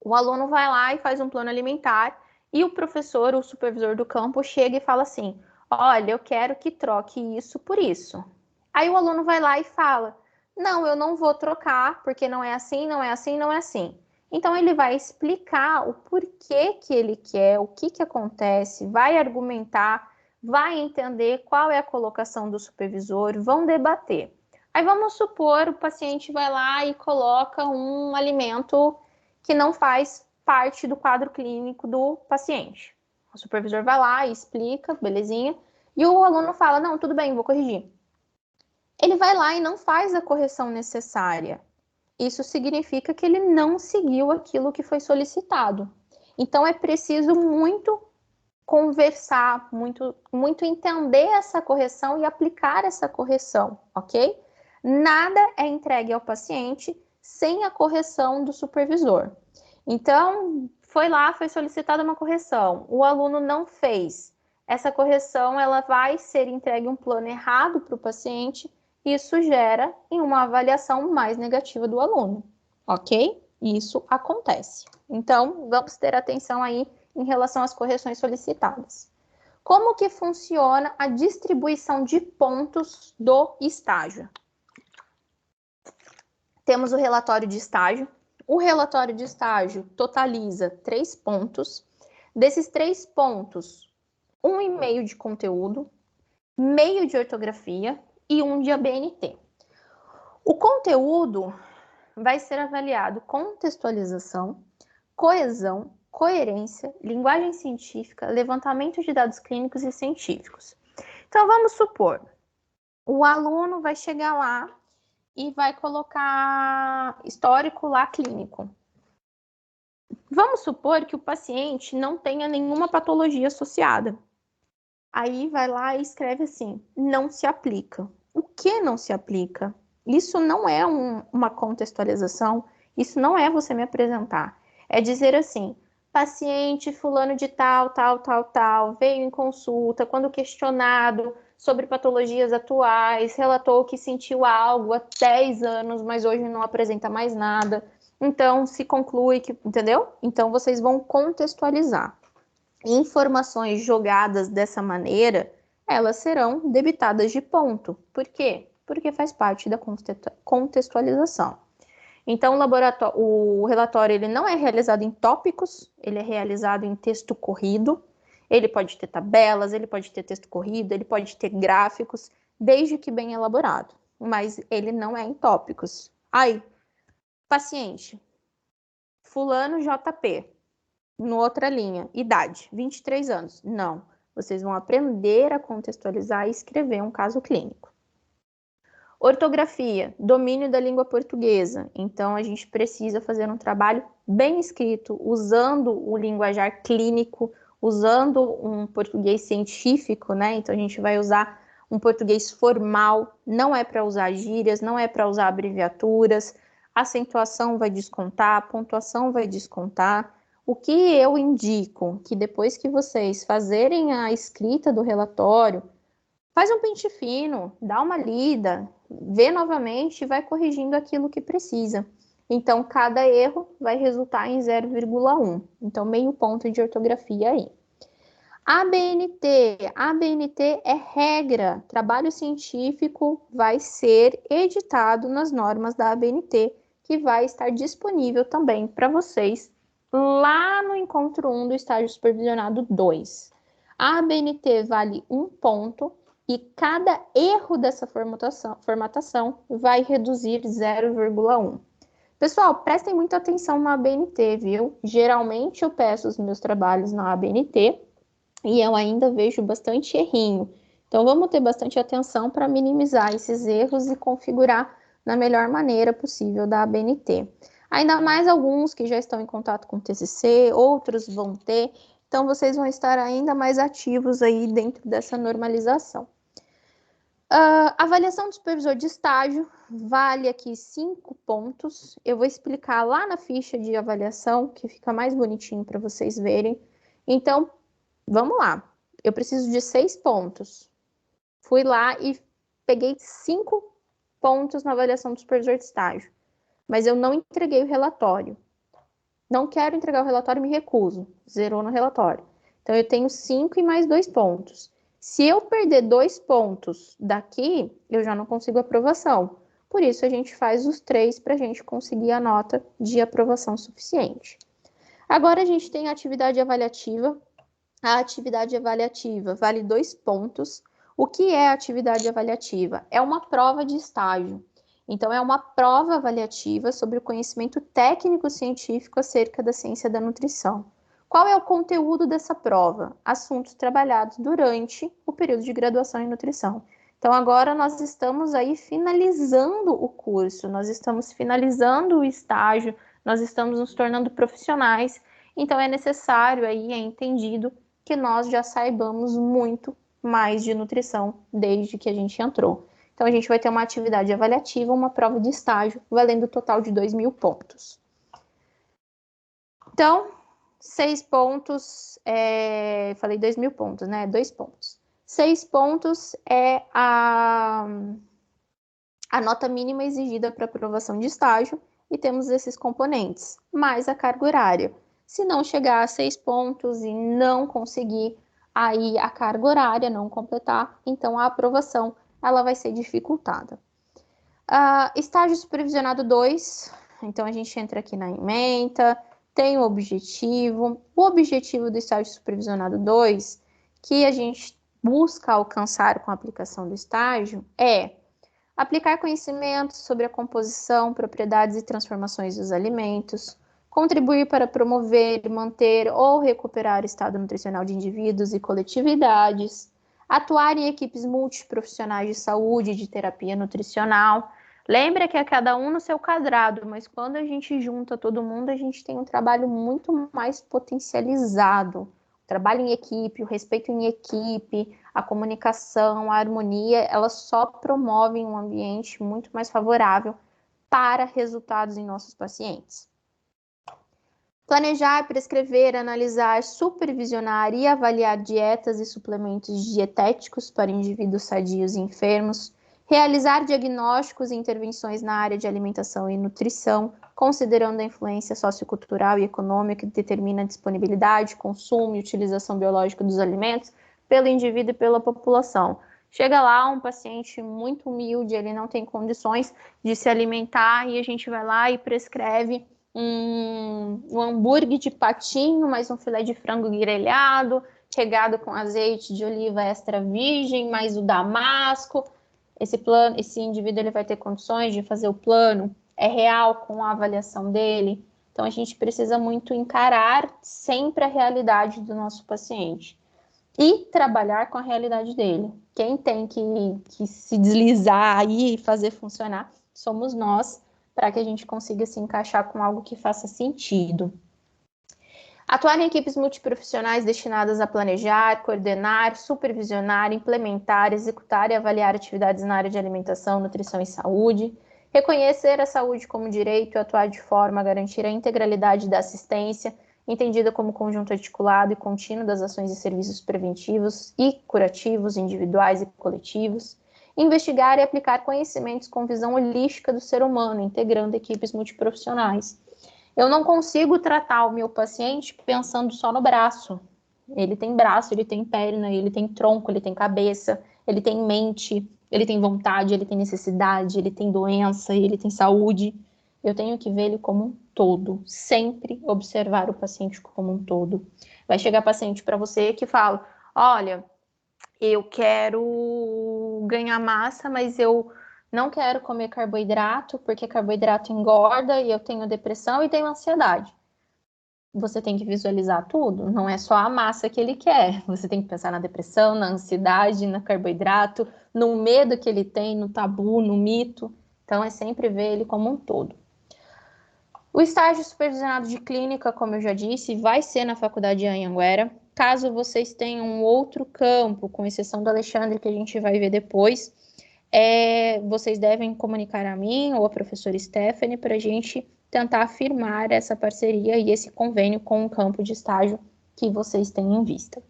[SPEAKER 1] o aluno vai lá e faz um plano alimentar e o professor, o supervisor do campo, chega e fala assim: olha, eu quero que troque isso por isso. Aí o aluno vai lá e fala: não, eu não vou trocar, porque não é assim, não é assim, não é assim. Então, ele vai explicar o porquê que ele quer, o que acontece, vai argumentar, vai entender qual é a colocação do supervisor, vão debater. Aí vamos supor, o paciente vai lá e coloca um alimento que não faz parte do quadro clínico do paciente. O supervisor vai lá e explica, belezinha, e o aluno fala: não, tudo bem, vou corrigir. Ele vai lá e não faz a correção necessária. Isso significa que ele não seguiu aquilo que foi solicitado. Então, é preciso muito conversar, muito entender essa correção e aplicar essa correção, ok? Nada é entregue ao paciente sem a correção do supervisor. Então, foi lá, foi solicitada uma correção, o aluno não fez. Essa correção, ela vai ser entregue um plano errado para o paciente, e isso gera em uma avaliação mais negativa do aluno, ok? Isso acontece. Então, vamos ter atenção aí em relação às correções solicitadas. Como que funciona a distribuição de pontos do estágio? Temos o relatório de estágio. O relatório de estágio totaliza 3 pontos. Desses 3 pontos, 1,5 de conteúdo, meio de ortografia e 1 de ABNT. O conteúdo vai ser avaliado contextualização, coesão, coerência, linguagem científica, levantamento de dados clínicos e científicos. Então, vamos supor, o aluno vai chegar lá e vai colocar histórico lá clínico. Vamos supor que o paciente não tenha nenhuma patologia associada. Aí vai lá e escreve assim, não se aplica. O que não se aplica? Isso não é uma contextualização, isso não é você me apresentar. É dizer assim, paciente fulano de tal, veio em consulta, quando questionado sobre patologias atuais, relatou que sentiu algo há 10 anos, mas hoje não apresenta mais nada. Então, se conclui que, entendeu? Então, vocês vão contextualizar. Informações jogadas dessa maneira, elas serão debitadas de ponto. Por quê? Porque faz parte da contextualização. Então, o relatório ele não é realizado em tópicos, ele é realizado em texto corrido. Ele pode ter tabelas, ele pode ter texto corrido, ele pode ter gráficos, desde que bem elaborado. Mas ele não é em tópicos. Aí, paciente, fulano JP, no outra linha, idade, 23 anos. Não, vocês vão aprender a contextualizar e escrever um caso clínico. Ortografia, domínio da língua portuguesa. Então, a gente precisa fazer um trabalho bem escrito, usando o linguajar clínico, usando um português científico, né? Então, a gente vai usar um português formal, não é para usar gírias, não é para usar abreviaturas, a acentuação vai descontar, a pontuação vai descontar. O que eu indico que depois que vocês fazerem a escrita do relatório, faz um pente fino, dá uma lida, vê novamente e vai corrigindo aquilo que precisa. Então, cada erro vai resultar em 0,1. Então, meio ponto de ortografia aí. ABNT é regra. Trabalho científico vai ser editado nas normas da ABNT, que vai estar disponível também para vocês lá no encontro 1 do estágio supervisionado 2. A ABNT vale 1 ponto e cada erro dessa formatação vai reduzir 0,1. Pessoal, prestem muita atenção na ABNT, viu? Geralmente eu peço os meus trabalhos na ABNT e eu ainda vejo bastante errinho. Então, vamos ter bastante atenção para minimizar esses erros e configurar na melhor maneira possível da ABNT. Ainda mais alguns que já estão em contato com o TCC, outros vão ter. Então, vocês vão estar ainda mais ativos aí dentro dessa normalização. Avaliação do supervisor de estágio vale aqui 5 pontos. Eu vou explicar lá na ficha de avaliação, que fica mais bonitinho para vocês verem. Então, vamos lá. Eu preciso de 6 pontos. Fui lá e peguei 5 pontos na avaliação do supervisor de estágio. Mas eu não entreguei o relatório. Não quero entregar o relatório, me recuso. Zerou no relatório. Então, eu tenho 5 e mais 2 pontos. Se eu perder 2 pontos daqui, eu já não consigo aprovação. Por isso, a gente faz os 3 para a gente conseguir a nota de aprovação suficiente. Agora, a gente tem a atividade avaliativa. A atividade avaliativa vale 2 pontos. O que é a atividade avaliativa? É uma prova de estágio. Então, é uma prova avaliativa sobre o conhecimento técnico-científico acerca da ciência da nutrição. Qual é o conteúdo dessa prova? Assuntos trabalhados durante o período de graduação em nutrição. Então, agora nós estamos aí finalizando o curso, nós estamos finalizando o estágio, nós estamos nos tornando profissionais. Então, é necessário aí, é entendido que nós já saibamos muito mais de nutrição desde que a gente entrou. Então, a gente vai ter uma atividade avaliativa, uma prova de estágio, valendo o total de 2.000 pontos. Então, 6 pontos, falei 2.000 pontos, né? 2 pontos. 6 pontos é a nota mínima exigida para aprovação de estágio, e temos esses componentes, mais a carga horária. Se não chegar a 6 pontos e não conseguir aí a carga horária, não completar, então a aprovação ela vai ser dificultada. Estágio supervisionado 2, então a gente entra aqui na ementa, tem o objetivo. O objetivo do estágio supervisionado 2, que a gente busca alcançar com a aplicação do estágio, é aplicar conhecimentos sobre a composição, propriedades e transformações dos alimentos, contribuir para promover, manter ou recuperar o estado nutricional de indivíduos e coletividades, atuar em equipes multiprofissionais de saúde e de terapia nutricional. Lembra que é cada um no seu quadrado, mas quando a gente junta todo mundo, a gente tem um trabalho muito mais potencializado. O trabalho em equipe, o respeito em equipe, a comunicação, a harmonia, elas só promovem um ambiente muito mais favorável para resultados em nossos pacientes. Planejar, prescrever, analisar, supervisionar e avaliar dietas e suplementos dietéticos para indivíduos sadios e enfermos. Realizar diagnósticos e intervenções na área de alimentação e nutrição, considerando a influência sociocultural e econômica que determina a disponibilidade, consumo e utilização biológica dos alimentos pelo indivíduo e pela população. Chega lá um paciente muito humilde, ele não tem condições de se alimentar e a gente vai lá e prescreve um hambúrguer de patinho, mais um filé de frango grelhado, regado com azeite de oliva extra virgem, mais o damasco. Esse indivíduo ele vai ter condições de fazer o plano, é real com a avaliação dele. Então, a gente precisa muito encarar sempre a realidade do nosso paciente e trabalhar com a realidade dele. Quem tem que se deslizar aí e fazer funcionar somos nós, para que a gente consiga se encaixar com algo que faça sentido. Atuar em equipes multiprofissionais destinadas a planejar, coordenar, supervisionar, implementar, executar e avaliar atividades na área de alimentação, nutrição e saúde. Reconhecer a saúde como direito e atuar de forma a garantir a integralidade da assistência, entendida como conjunto articulado e contínuo das ações e serviços preventivos e curativos, individuais e coletivos. Investigar e aplicar conhecimentos com visão holística do ser humano, integrando equipes multiprofissionais. Eu não consigo tratar o meu paciente pensando só no braço. Ele tem braço, ele tem perna, ele tem tronco, ele tem cabeça, ele tem mente, ele tem vontade, ele tem necessidade, ele tem doença, ele tem saúde. Eu tenho que ver ele como um todo, sempre observar o paciente como um todo. Vai chegar paciente para você que fala, olha, eu quero ganhar massa, mas eu não quero comer carboidrato, porque carboidrato engorda e eu tenho depressão e tenho ansiedade. Você tem que visualizar tudo, não é só a massa que ele quer. Você tem que pensar na depressão, na ansiedade, no carboidrato, no medo que ele tem, no tabu, no mito. Então, é sempre ver ele como um todo. O estágio supervisionado de clínica, como eu já disse, vai ser na Faculdade de Anhanguera. Caso vocês tenham um outro campo, com exceção do Alexandre, que a gente vai ver depois, vocês devem comunicar a mim ou a professora Stephanie para a gente tentar firmar essa parceria e esse convênio com o campo de estágio que vocês têm em vista.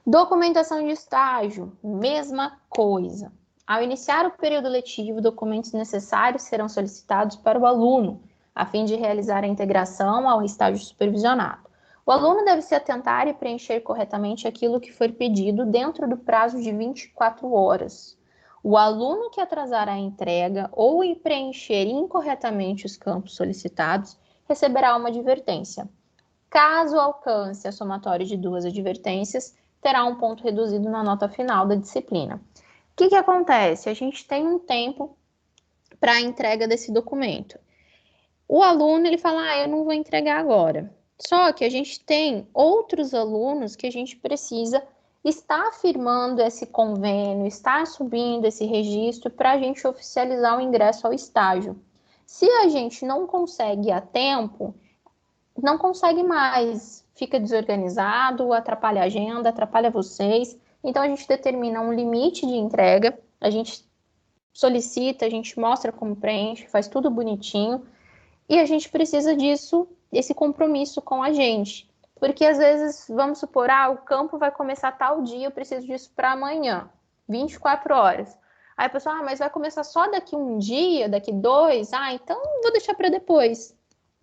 [SPEAKER 1] Documentação de estágio, mesma coisa. Ao iniciar o período letivo, documentos necessários serão solicitados para o aluno, a fim de realizar a integração ao estágio supervisionado. O aluno deve se atentar e preencher corretamente aquilo que for pedido dentro do prazo de 24 horas. O aluno que atrasar a entrega ou preencher incorretamente os campos solicitados receberá uma advertência. Caso alcance a somatória de 2 advertências, terá um ponto reduzido na nota final da disciplina. O que acontece? A gente tem um tempo para a entrega desse documento. O aluno ele fala, eu não vou entregar agora. Só que a gente tem outros alunos que a gente precisa estar firmando esse convênio, estar subindo esse registro para a gente oficializar o ingresso ao estágio. Se a gente não consegue a tempo, não consegue mais, fica desorganizado, atrapalha a agenda, atrapalha vocês. Então, a gente determina um limite de entrega, a gente solicita, a gente mostra como preenche, faz tudo bonitinho, e a gente precisa disso, esse compromisso com a gente. Porque às vezes, vamos supor, o campo vai começar tal dia, eu preciso disso para amanhã, 24 horas. Aí a pessoa, mas vai começar só daqui um dia, daqui 2? Então vou deixar para depois.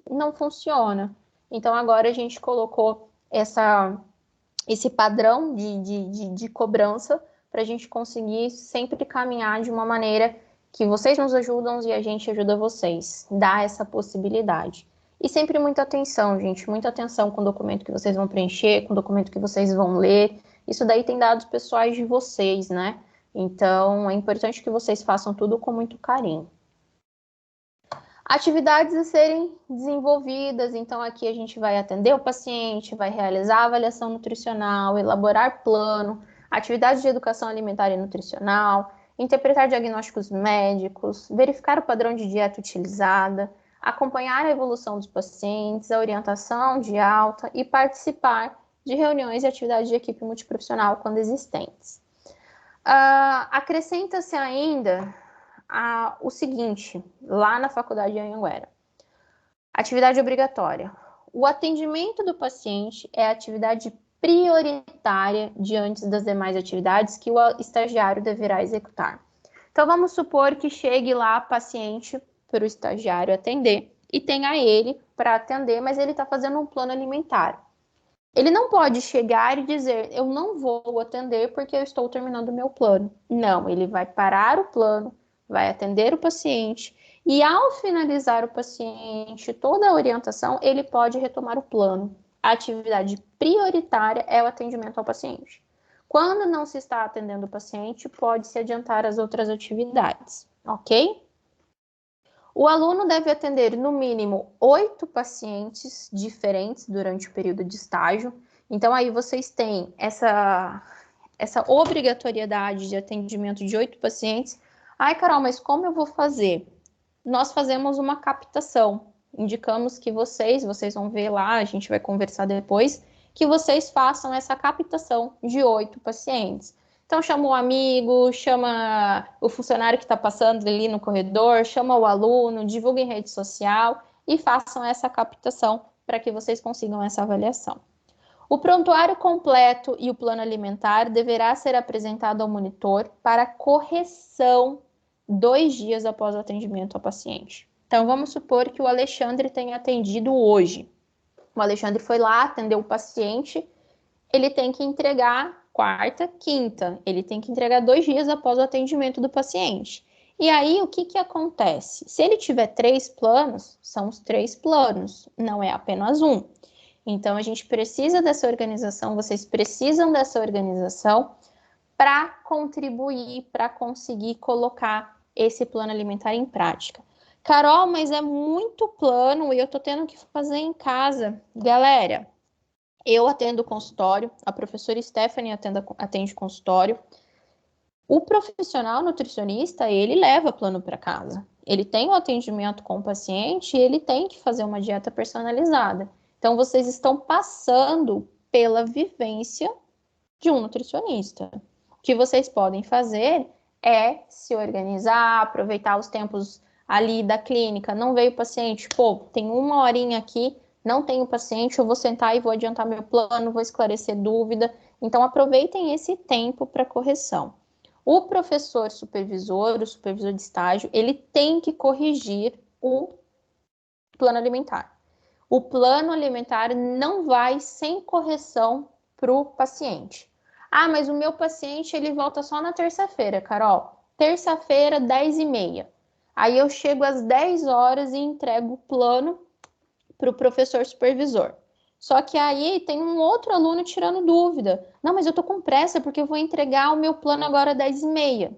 [SPEAKER 1] Não funciona. Então agora a gente colocou esse padrão de cobrança para a gente conseguir sempre caminhar de uma maneira que vocês nos ajudam e a gente ajuda vocês. Dá essa possibilidade. E sempre muita atenção, gente. Muita atenção com o documento que vocês vão preencher, com o documento que vocês vão ler. Isso daí tem dados pessoais de vocês, né? Então, é importante que vocês façam tudo com muito carinho. Atividades a serem desenvolvidas, então aqui a gente vai atender o paciente, vai realizar a avaliação nutricional, elaborar plano, atividades de educação alimentar e nutricional, interpretar diagnósticos médicos, verificar o padrão de dieta utilizada, acompanhar a evolução dos pacientes, a orientação de alta e participar de reuniões e atividades de equipe multiprofissional quando existentes. Acrescenta-se ainda o seguinte, lá na faculdade de Anhanguera. Atividade obrigatória. O atendimento do paciente é a atividade prioritária diante das demais atividades que o estagiário deverá executar. Então, vamos supor que chegue lá paciente para o estagiário atender e tenha ele para atender, mas ele está fazendo um plano alimentar. Ele não pode chegar e dizer, eu não vou atender porque eu estou terminando o meu plano. Não, ele vai parar o plano, vai atender o paciente e ao finalizar o paciente, toda a orientação, ele pode retomar o plano. A atividade prioritária é o atendimento ao paciente. Quando não se está atendendo o paciente, pode-se adiantar as outras atividades, ok? O aluno deve atender no mínimo 8 pacientes diferentes durante o período de estágio. Então, aí vocês têm essa obrigatoriedade de atendimento de 8 pacientes. Carol, mas como eu vou fazer? Nós fazemos uma captação. Indicamos que vocês vão ver lá, a gente vai conversar depois, que vocês façam essa captação de 8 pacientes. Então, chama o amigo, chama o funcionário que está passando ali no corredor, chama o aluno, divulga em rede social e façam essa captação para que vocês consigam essa avaliação. O prontuário completo e o plano alimentar deverá ser apresentado ao monitor para correção 2 dias após o atendimento ao paciente. Então, vamos supor que o Alexandre tenha atendido hoje. O Alexandre foi lá, atendeu o paciente, ele tem que entregar quarta, quinta. Ele tem que entregar 2 dias após o atendimento do paciente. E aí, o que acontece? Se ele tiver 3 planos, são os 3 planos, não é apenas um. Então, a gente precisa dessa organização, vocês precisam dessa organização para contribuir, para conseguir colocar esse plano alimentar em prática. Carol, mas é muito plano e eu tô tendo que fazer em casa. Galera, eu atendo consultório, a professora Stephanie atende consultório. O profissional nutricionista, ele leva plano para casa. Ele tem um atendimento com o paciente e ele tem que fazer uma dieta personalizada. Então, vocês estão passando pela vivência de um nutricionista. O que vocês podem fazer é se organizar, aproveitar os tempos ali da clínica. Não veio o paciente, tem 1 horinha aqui, não tenho paciente, eu vou sentar e vou adiantar meu plano, vou esclarecer dúvida. Então, aproveitem esse tempo para correção. O professor supervisor, o supervisor de estágio, ele tem que corrigir o plano alimentar. O plano alimentar não vai sem correção para o paciente. Mas o meu paciente, ele volta só na terça-feira, Carol. Terça-feira, 10h30. Aí eu chego às 10 horas e entrego o plano para o professor supervisor. Só que aí tem um outro aluno tirando dúvida. Não, mas eu tô com pressa porque eu vou entregar o meu plano agora às 10h30.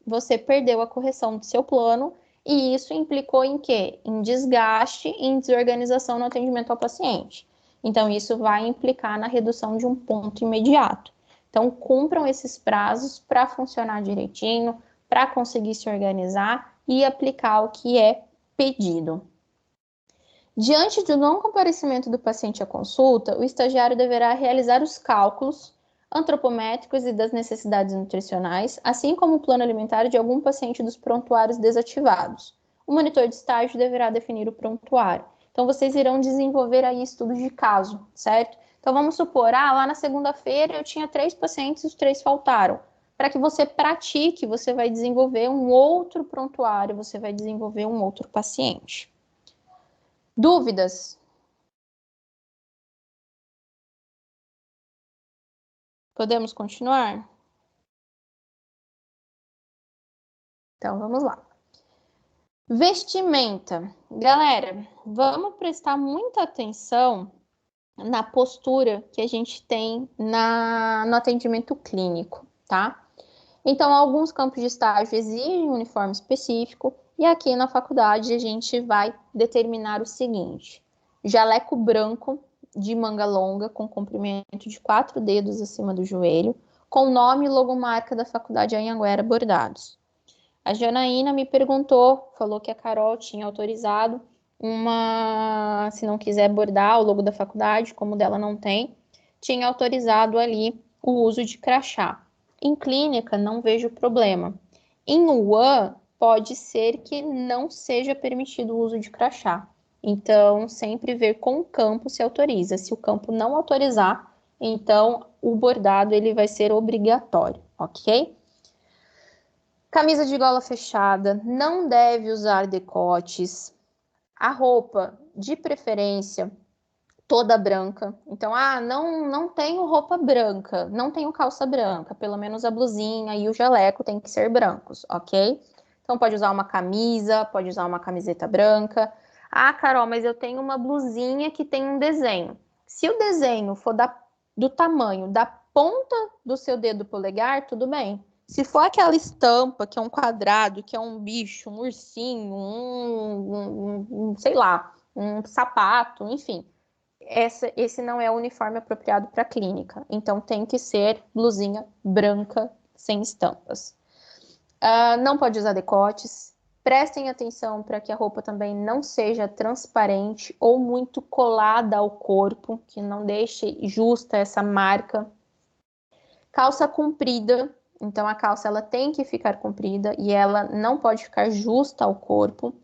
[SPEAKER 1] Você perdeu a correção do seu plano e isso implicou em quê? Em desgaste, em desorganização no atendimento ao paciente. Então, isso vai implicar na redução de um ponto imediato. Então, cumpram esses prazos para funcionar direitinho, para conseguir se organizar e aplicar o que é pedido. Diante do não comparecimento do paciente à consulta, o estagiário deverá realizar os cálculos antropométricos e das necessidades nutricionais, assim como o plano alimentar de algum paciente dos prontuários desativados. O monitor de estágio deverá definir o prontuário. Então, vocês irão desenvolver aí estudos de caso, certo? Então, vamos supor, lá na segunda-feira eu tinha 3 pacientes, os 3 faltaram. Para que você pratique, você vai desenvolver um outro prontuário, você vai desenvolver um outro paciente. Dúvidas? Podemos continuar? Então, vamos lá. Vestimenta. Galera, vamos prestar muita atenção na postura que a gente tem no atendimento clínico, tá? Então, alguns campos de estágio exigem um uniforme específico e aqui na faculdade a gente vai determinar o seguinte: jaleco branco de manga longa com comprimento de 4 dedos acima do joelho, com nome e logomarca da faculdade Anhanguera bordados. A Janaína me perguntou, falou que a Carol tinha autorizado se não quiser bordar o logo da faculdade, como dela não tem, tinha autorizado ali o uso de crachá. Em clínica, não vejo problema. Em UAN, pode ser que não seja permitido o uso de crachá. Então, sempre ver com o campo se autoriza. Se o campo não autorizar, então o bordado ele vai ser obrigatório, ok? Camisa de gola fechada, não deve usar decotes. A roupa, de preferência, toda branca. Então, não tenho roupa branca, não tenho calça branca, pelo menos a blusinha e o jaleco tem que ser brancos, ok? Então, pode usar uma camisa, pode usar uma camiseta branca. Carol, mas eu tenho uma blusinha que tem um desenho. Se o desenho for do tamanho da ponta do seu dedo polegar, tudo bem. Se for aquela estampa, que é um quadrado, que é um bicho, um ursinho, sei lá, um sapato, enfim. Esse não é o uniforme apropriado para clínica. Então, tem que ser blusinha branca, sem estampas. Não pode usar decotes. Prestem atenção para que a roupa também não seja transparente ou muito colada ao corpo, que não deixe justa essa marca. Calça comprida. Então, a calça ela tem que ficar comprida e ela não pode ficar justa ao corpo.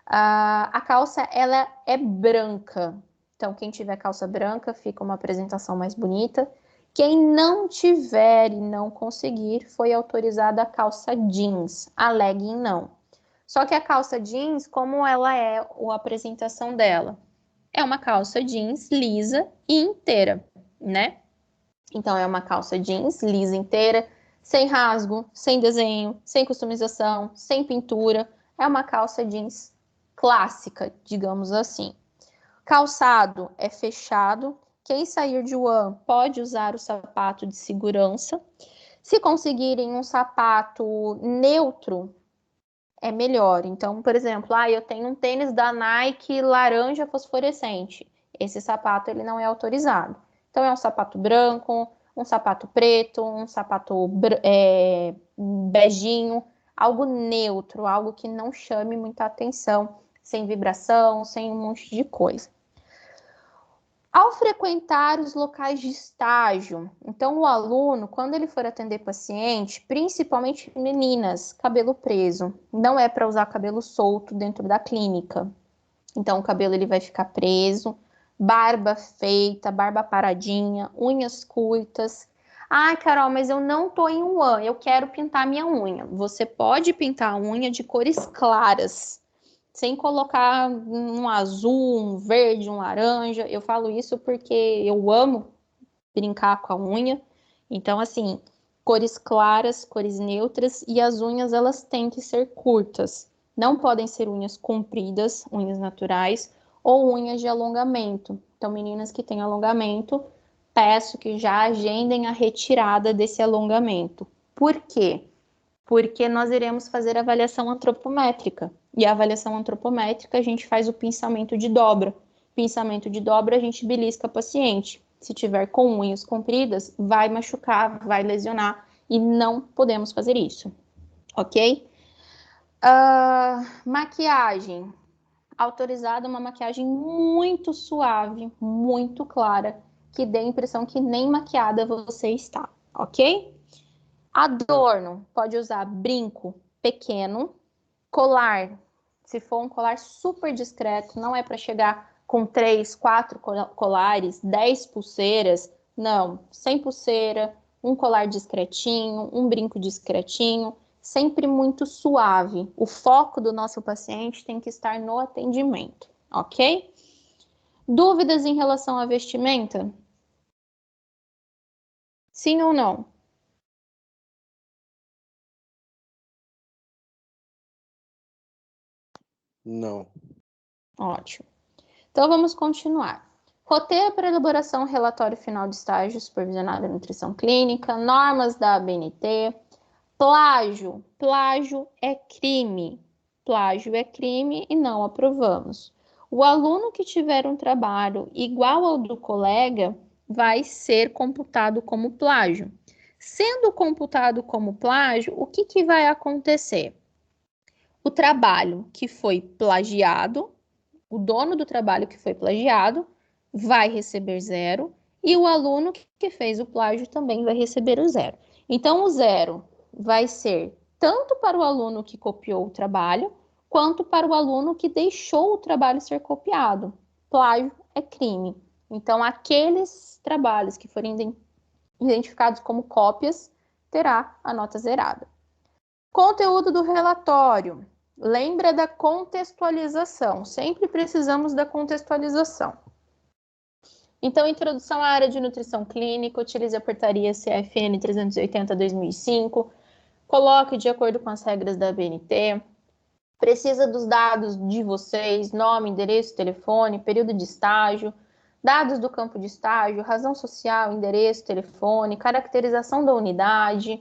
[SPEAKER 1] A calça ela é branca. Então, quem tiver calça branca, fica uma apresentação mais bonita. Quem não tiver e não conseguir, foi autorizada a calça jeans. A legging, não. Só que a calça jeans, como ela é a apresentação dela? É uma calça jeans lisa e inteira, né? Então, é uma calça jeans lisa inteira, sem rasgo, sem desenho, sem customização, sem pintura. É uma calça jeans clássica, digamos assim. Calçado é fechado. Quem sair de UAN pode usar o sapato de segurança. Se conseguirem um sapato neutro, é melhor. Então, por exemplo, eu tenho um tênis da Nike laranja fosforescente. Esse sapato ele não é autorizado. Então, é um sapato branco, um sapato preto, um sapato beijinho, algo neutro, algo que não chame muita atenção, sem vibração, sem um monte de coisa. Ao frequentar os locais de estágio, então o aluno, quando ele for atender paciente, principalmente meninas, cabelo preso, não é para usar cabelo solto dentro da clínica. Então o cabelo ele vai ficar preso, barba feita, barba paradinha, unhas curtas. Carol, mas eu não tô em UAN, eu quero pintar minha unha. Você pode pintar a unha de cores claras, sem colocar um azul, um verde, um laranja. Eu falo isso porque eu amo brincar com a unha. Então, assim, cores claras, cores neutras e as unhas elas têm que ser curtas. Não podem ser unhas compridas, unhas naturais ou unhas de alongamento. Então, meninas que têm alongamento, peço que já agendem a retirada desse alongamento. Por quê? Porque nós iremos fazer avaliação antropométrica. E a avaliação antropométrica, a gente faz o pinçamento de dobra. Pinçamento de dobra, a gente belisca o paciente. Se tiver com unhas compridas, vai machucar, vai lesionar e não podemos fazer isso, ok? Maquiagem. autorizada uma maquiagem muito suave, muito clara, que dê a impressão que nem maquiada você está, ok? Adorno, pode usar brinco pequeno, colar, se for um colar super discreto, não é para chegar com 3, 4 colares, 10 pulseiras, não, sem pulseira, um colar discretinho, um brinco discretinho, sempre muito suave. O foco do nosso paciente tem que estar no atendimento, ok? Dúvidas em relação à vestimenta? Sim ou não?
[SPEAKER 2] Não.
[SPEAKER 1] Ótimo. Então vamos continuar. Roteiro para elaboração, relatório final de estágio supervisionado em nutrição clínica, normas da ABNT, plágio. Plágio é crime. Plágio é crime e não aprovamos. O aluno que tiver um trabalho igual ao do colega vai ser computado como plágio. Sendo computado como plágio, o que vai acontecer? O trabalho que foi plagiado, o dono do trabalho que foi plagiado vai receber 0 e o aluno que fez o plágio também vai receber o 0. Então, o 0 vai ser tanto para o aluno que copiou o trabalho, quanto para o aluno que deixou o trabalho ser copiado. Plágio é crime. Então, aqueles trabalhos que forem identificados como cópias, terá a nota zerada. Conteúdo do relatório. Lembra da contextualização. Sempre precisamos da contextualização. Então, introdução à área de nutrição clínica, utilize a portaria CFN 380/2005, coloque de acordo com as regras da ABNT, precisa dos dados de vocês, nome, endereço, telefone, período de estágio, dados do campo de estágio, razão social, endereço, telefone, caracterização da unidade,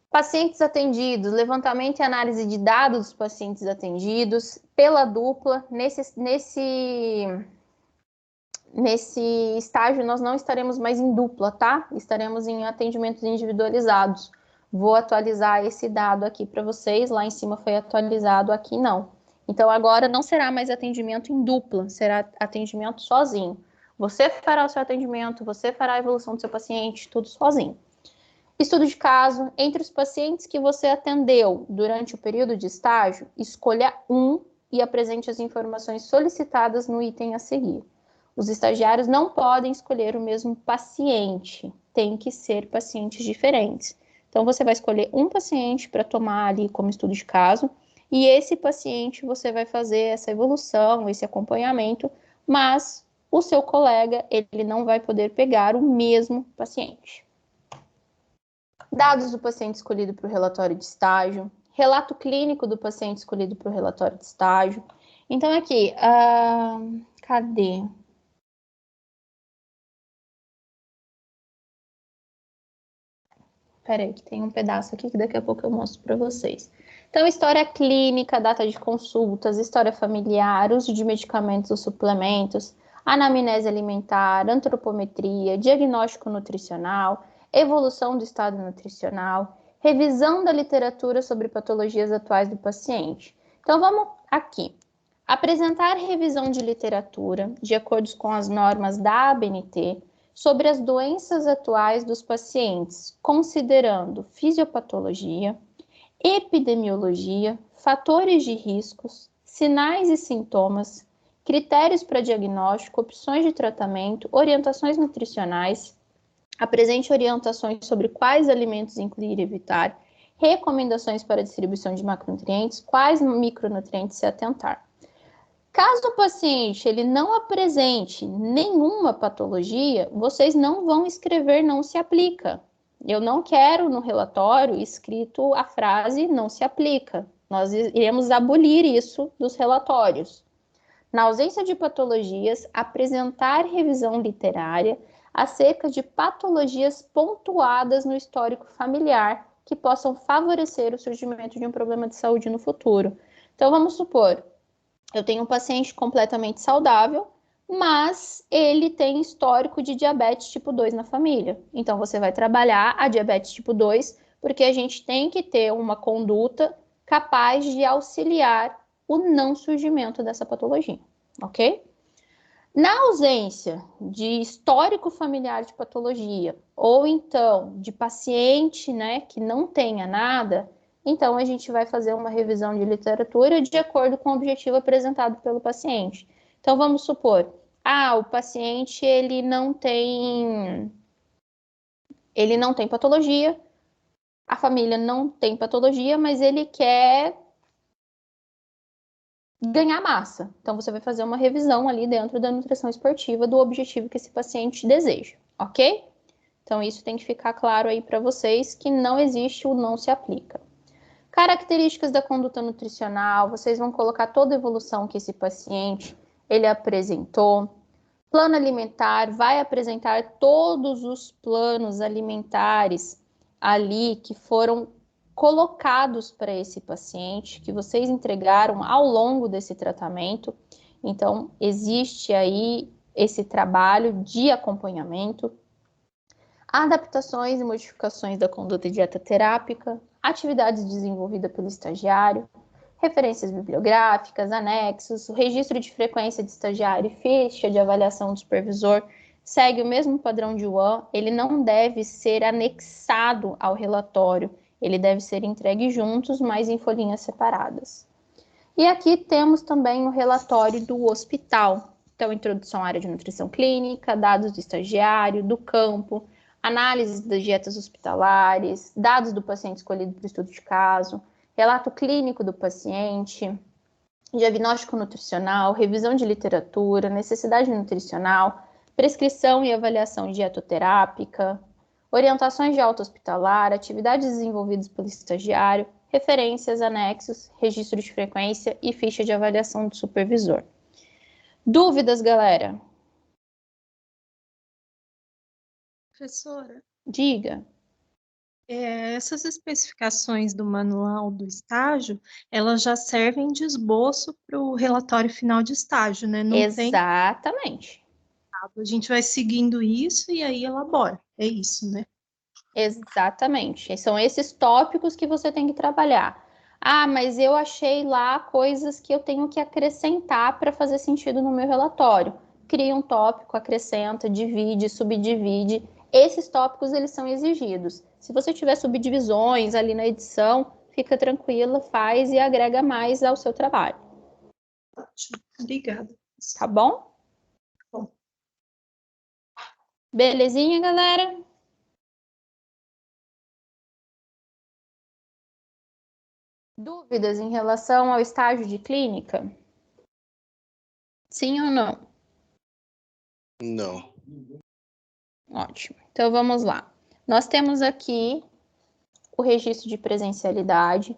[SPEAKER 1] pacientes atendidos, levantamento e análise de dados dos pacientes atendidos pela dupla. Nesse estágio, nós não estaremos mais em dupla, tá? Estaremos em atendimentos individualizados. Vou atualizar esse dado aqui para vocês. Lá em cima foi atualizado, aqui não. Então, agora não será mais atendimento em dupla, será atendimento sozinho. Você fará o seu atendimento, você fará a evolução do seu paciente, tudo sozinho. Estudo de caso, entre os pacientes que você atendeu durante o período de estágio, escolha um e apresente as informações solicitadas no item a seguir. Os estagiários não podem escolher o mesmo paciente, tem que ser pacientes diferentes. Então, você vai escolher um paciente para tomar ali como estudo de caso, e esse paciente você vai fazer essa evolução, esse acompanhamento, mas o seu colega, ele não vai poder pegar o mesmo paciente. Dados do paciente escolhido para o relatório de estágio, relato clínico do paciente escolhido para o relatório de estágio. Então, aqui, cadê? Peraí, que tem um pedaço aqui que daqui a pouco eu mostro para vocês. Então, história clínica, data de consultas, história familiar, uso de medicamentos ou suplementos, anamnese alimentar, antropometria, diagnóstico nutricional, evolução do estado nutricional, revisão da literatura sobre patologias atuais do paciente. Então, vamos aqui. Apresentar revisão de literatura, de acordo com as normas da ABNT, sobre as doenças atuais dos pacientes, considerando fisiopatologia, epidemiologia, fatores de riscos, sinais e sintomas, critérios para diagnóstico, opções de tratamento, orientações nutricionais, apresente orientações sobre quais alimentos incluir e evitar, recomendações para distribuição de macronutrientes, quais micronutrientes se atentar. Caso o paciente ele não apresente nenhuma patologia, vocês não vão escrever não se aplica. Eu não quero no relatório escrito a frase não se aplica. Nós iremos abolir isso dos relatórios. Na ausência de patologias, apresentar revisão literária acerca de patologias pontuadas no histórico familiar que possam favorecer o surgimento de um problema de saúde no futuro. Então, vamos supor, eu tenho um paciente completamente saudável, mas ele tem histórico de diabetes tipo 2 na família. Então, você vai trabalhar a diabetes tipo 2, porque a gente tem que ter uma conduta capaz de auxiliar o não surgimento dessa patologia, ok? Na ausência de histórico familiar de patologia, ou então de paciente, né, que não tenha nada, então a gente vai fazer uma revisão de literatura de acordo com o objetivo apresentado pelo paciente. Então vamos supor, o paciente ele não tem patologia, a família não tem patologia, mas ele quer ganhar massa. Então, você vai fazer uma revisão ali dentro da nutrição esportiva do objetivo que esse paciente deseja, ok? Então, isso tem que ficar claro aí para vocês que não existe o não se aplica. Características da conduta nutricional, vocês vão colocar toda a evolução que esse paciente ele apresentou. Plano alimentar vai apresentar todos os planos alimentares ali que foram colocados para esse paciente, que vocês entregaram ao longo desse tratamento. Então, existe aí esse trabalho de acompanhamento, adaptações e modificações da conduta dieta terápica, atividades desenvolvidas pelo estagiário, referências bibliográficas, anexos, o registro de frequência de estagiário e ficha de avaliação do supervisor segue o mesmo padrão de UAN, ele não deve ser anexado ao relatório, ele deve ser entregue juntos, mas em folhinhas separadas. E aqui temos também o relatório do hospital, então introdução à área de nutrição clínica, dados do estagiário, do campo, análise das dietas hospitalares, dados do paciente escolhido para o estudo de caso, relato clínico do paciente, diagnóstico nutricional, revisão de literatura, necessidade nutricional, prescrição e avaliação dietoterápica, orientações de alta hospitalar, atividades desenvolvidas pelo estagiário, referências, anexos, registro de frequência e ficha de avaliação do supervisor. Dúvidas, galera?
[SPEAKER 3] Professora,
[SPEAKER 1] Diga.
[SPEAKER 3] essas especificações do manual do estágio, elas já servem de esboço para o relatório final de estágio, né? Não
[SPEAKER 1] Exatamente.
[SPEAKER 3] A gente vai seguindo isso e aí elabora. É isso, né?
[SPEAKER 1] Exatamente. São esses tópicos que você tem que trabalhar. Mas eu achei lá coisas que eu tenho que acrescentar para fazer sentido no meu relatório. Cria um tópico, acrescenta, divide, subdivide. Esses tópicos, eles são exigidos. Se você tiver subdivisões ali na edição, fica tranquila, faz e agrega mais ao seu trabalho.
[SPEAKER 3] Ótimo. Obrigada.
[SPEAKER 1] Tá bom?
[SPEAKER 3] Bom.
[SPEAKER 1] Belezinha, galera? Dúvidas em relação ao estágio de clínica? Sim ou não?
[SPEAKER 2] Não.
[SPEAKER 1] Ótimo. Então vamos lá. Nós temos aqui o registro de presencialidade.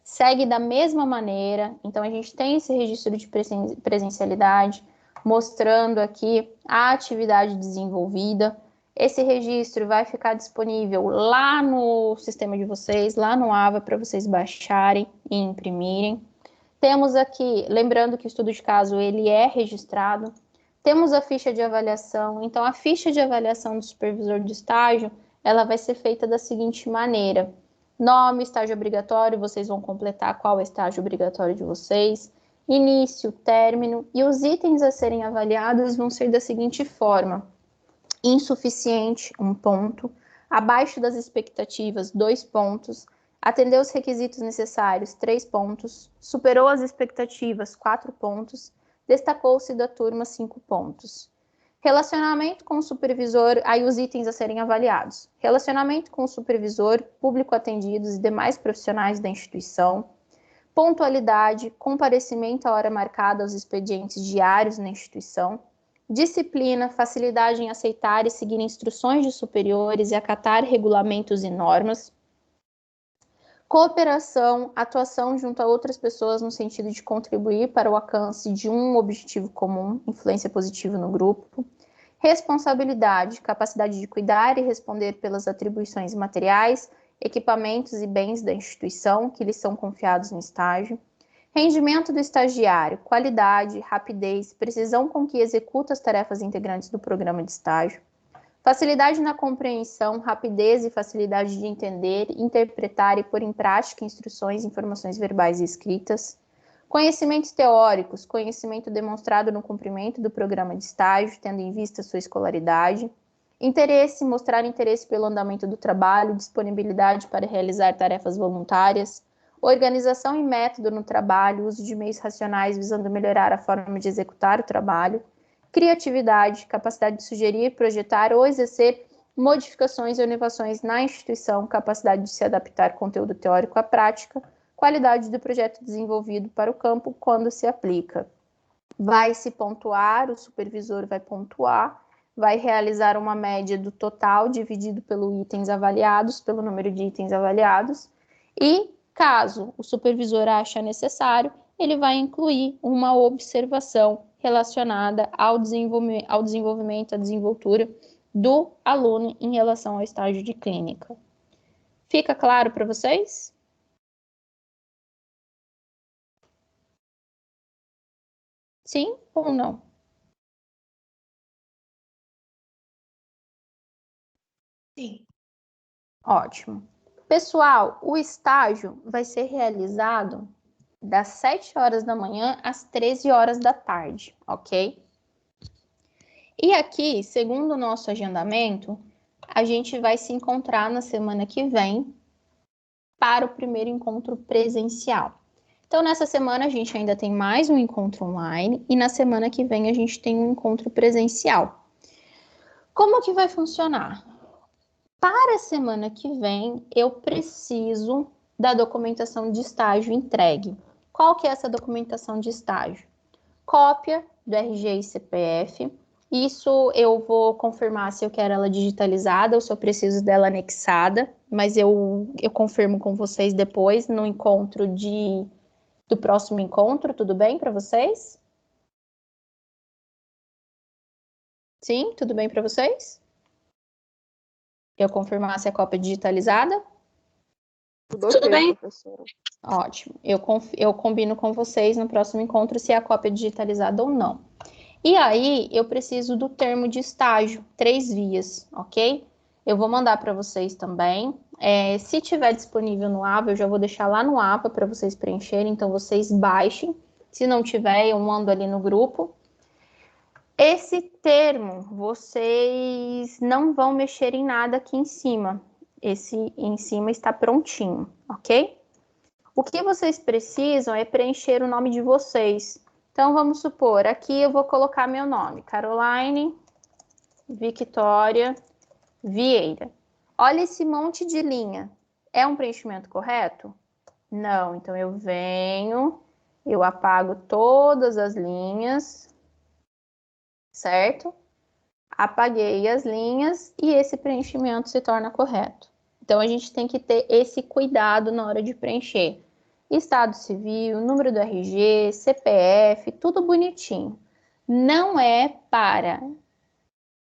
[SPEAKER 1] Segue da mesma maneira. Então a gente tem esse registro de presencialidade mostrando aqui a atividade desenvolvida. Esse registro vai ficar disponível lá no sistema de vocês, lá no AVA, para vocês baixarem e imprimirem. Temos aqui, lembrando que o estudo de caso ele é registrado. Temos a ficha de avaliação. Então, a ficha de avaliação do supervisor de estágio, ela vai ser feita da seguinte maneira. Nome, estágio obrigatório, vocês vão completar qual é o estágio obrigatório de vocês. Início, término e os itens a serem avaliados vão ser da seguinte forma. Insuficiente, 1 ponto. Abaixo das expectativas, 2 pontos. Atendeu os requisitos necessários, 3 pontos. Superou as expectativas, 4 pontos. Destacou-se da turma, 5 pontos. Relacionamento com o supervisor, aí os itens a serem avaliados. Relacionamento com o supervisor, público atendidos e demais profissionais da instituição. Pontualidade, comparecimento à hora marcada aos expedientes diários na instituição. Disciplina, facilidade em aceitar e seguir instruções de superiores e acatar regulamentos e normas. Cooperação, atuação junto a outras pessoas no sentido de contribuir para o alcance de um objetivo comum, influência positiva no grupo. Responsabilidade, capacidade de cuidar e responder pelas atribuições materiais, equipamentos e bens da instituição que lhes são confiados no estágio. Rendimento do estagiário, qualidade, rapidez, precisão com que executa as tarefas integrantes do programa de estágio. Facilidade na compreensão, rapidez e facilidade de entender, interpretar e pôr em prática instruções, informações verbais e escritas. Conhecimentos teóricos, conhecimento demonstrado no cumprimento do programa de estágio, tendo em vista sua escolaridade. Interesse, mostrar interesse pelo andamento do trabalho, disponibilidade para realizar tarefas voluntárias. Organização e método no trabalho, uso de meios racionais visando melhorar a forma de executar o trabalho. Criatividade, capacidade de sugerir, projetar ou exercer modificações ou inovações na instituição, capacidade de se adaptar ao conteúdo teórico à prática, qualidade do projeto desenvolvido para o campo quando se aplica. Vai se pontuar, o supervisor vai pontuar, vai realizar uma média do total dividido pelo itens avaliados, pelo número de itens avaliados, e caso o supervisor ache necessário, ele vai incluir uma observação relacionada ao desenvolvimento, à desenvoltura do aluno em relação ao estágio de clínica. Fica claro para vocês? Sim ou não?
[SPEAKER 3] Sim.
[SPEAKER 1] Ótimo. Pessoal, o estágio vai ser realizado das 7 horas da manhã às 13 horas da tarde, ok? E aqui, segundo o nosso agendamento, a gente vai se encontrar na semana que vem para o primeiro encontro presencial. Então, nessa semana, a gente ainda tem mais um encontro online e na semana que vem a gente tem um encontro presencial. Como que vai funcionar? Para a semana que vem, eu preciso da documentação de estágio entregue. Qual que é essa documentação de estágio? Cópia do RG e CPF. Isso eu vou confirmar se eu quero ela digitalizada ou se eu preciso dela anexada, mas eu confirmo com vocês depois no encontro do próximo encontro, tudo bem para vocês? Sim, tudo bem para vocês? Eu confirmar se a cópia é digitalizada?
[SPEAKER 2] Tudo
[SPEAKER 4] bem,
[SPEAKER 2] professora.
[SPEAKER 1] Ótimo. Eu combino com vocês no próximo encontro se a cópia é digitalizada ou não. E aí, eu preciso do termo de estágio, 3 vias, ok? Eu vou mandar para vocês também. Se tiver disponível no APA, eu já vou deixar lá no APA para vocês preencherem, então vocês baixem. Se não tiver, eu mando ali no grupo. Esse termo, vocês não vão mexer em nada aqui em cima. Esse em cima está prontinho, ok? O que vocês precisam é preencher o nome de vocês. Então, vamos supor, aqui eu vou colocar meu nome, Caroline Victoria Vieira. Olha esse monte de linha. É um preenchimento correto? Não. Então, eu venho, eu apago todas as linhas, certo? Apaguei as linhas e esse preenchimento se torna correto. Então, a gente tem que ter esse cuidado na hora de preencher. Estado civil, número do RG, CPF, tudo bonitinho. Não é para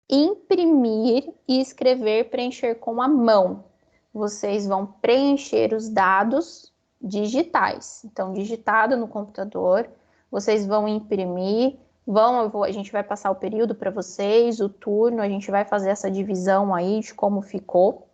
[SPEAKER 1] imprimir e escrever, preencher com a mão. Vocês vão preencher os dados digitais. Então, digitado no computador, vocês vão imprimir, a gente vai passar o período para vocês, o turno, a gente vai fazer essa divisão aí de como ficou.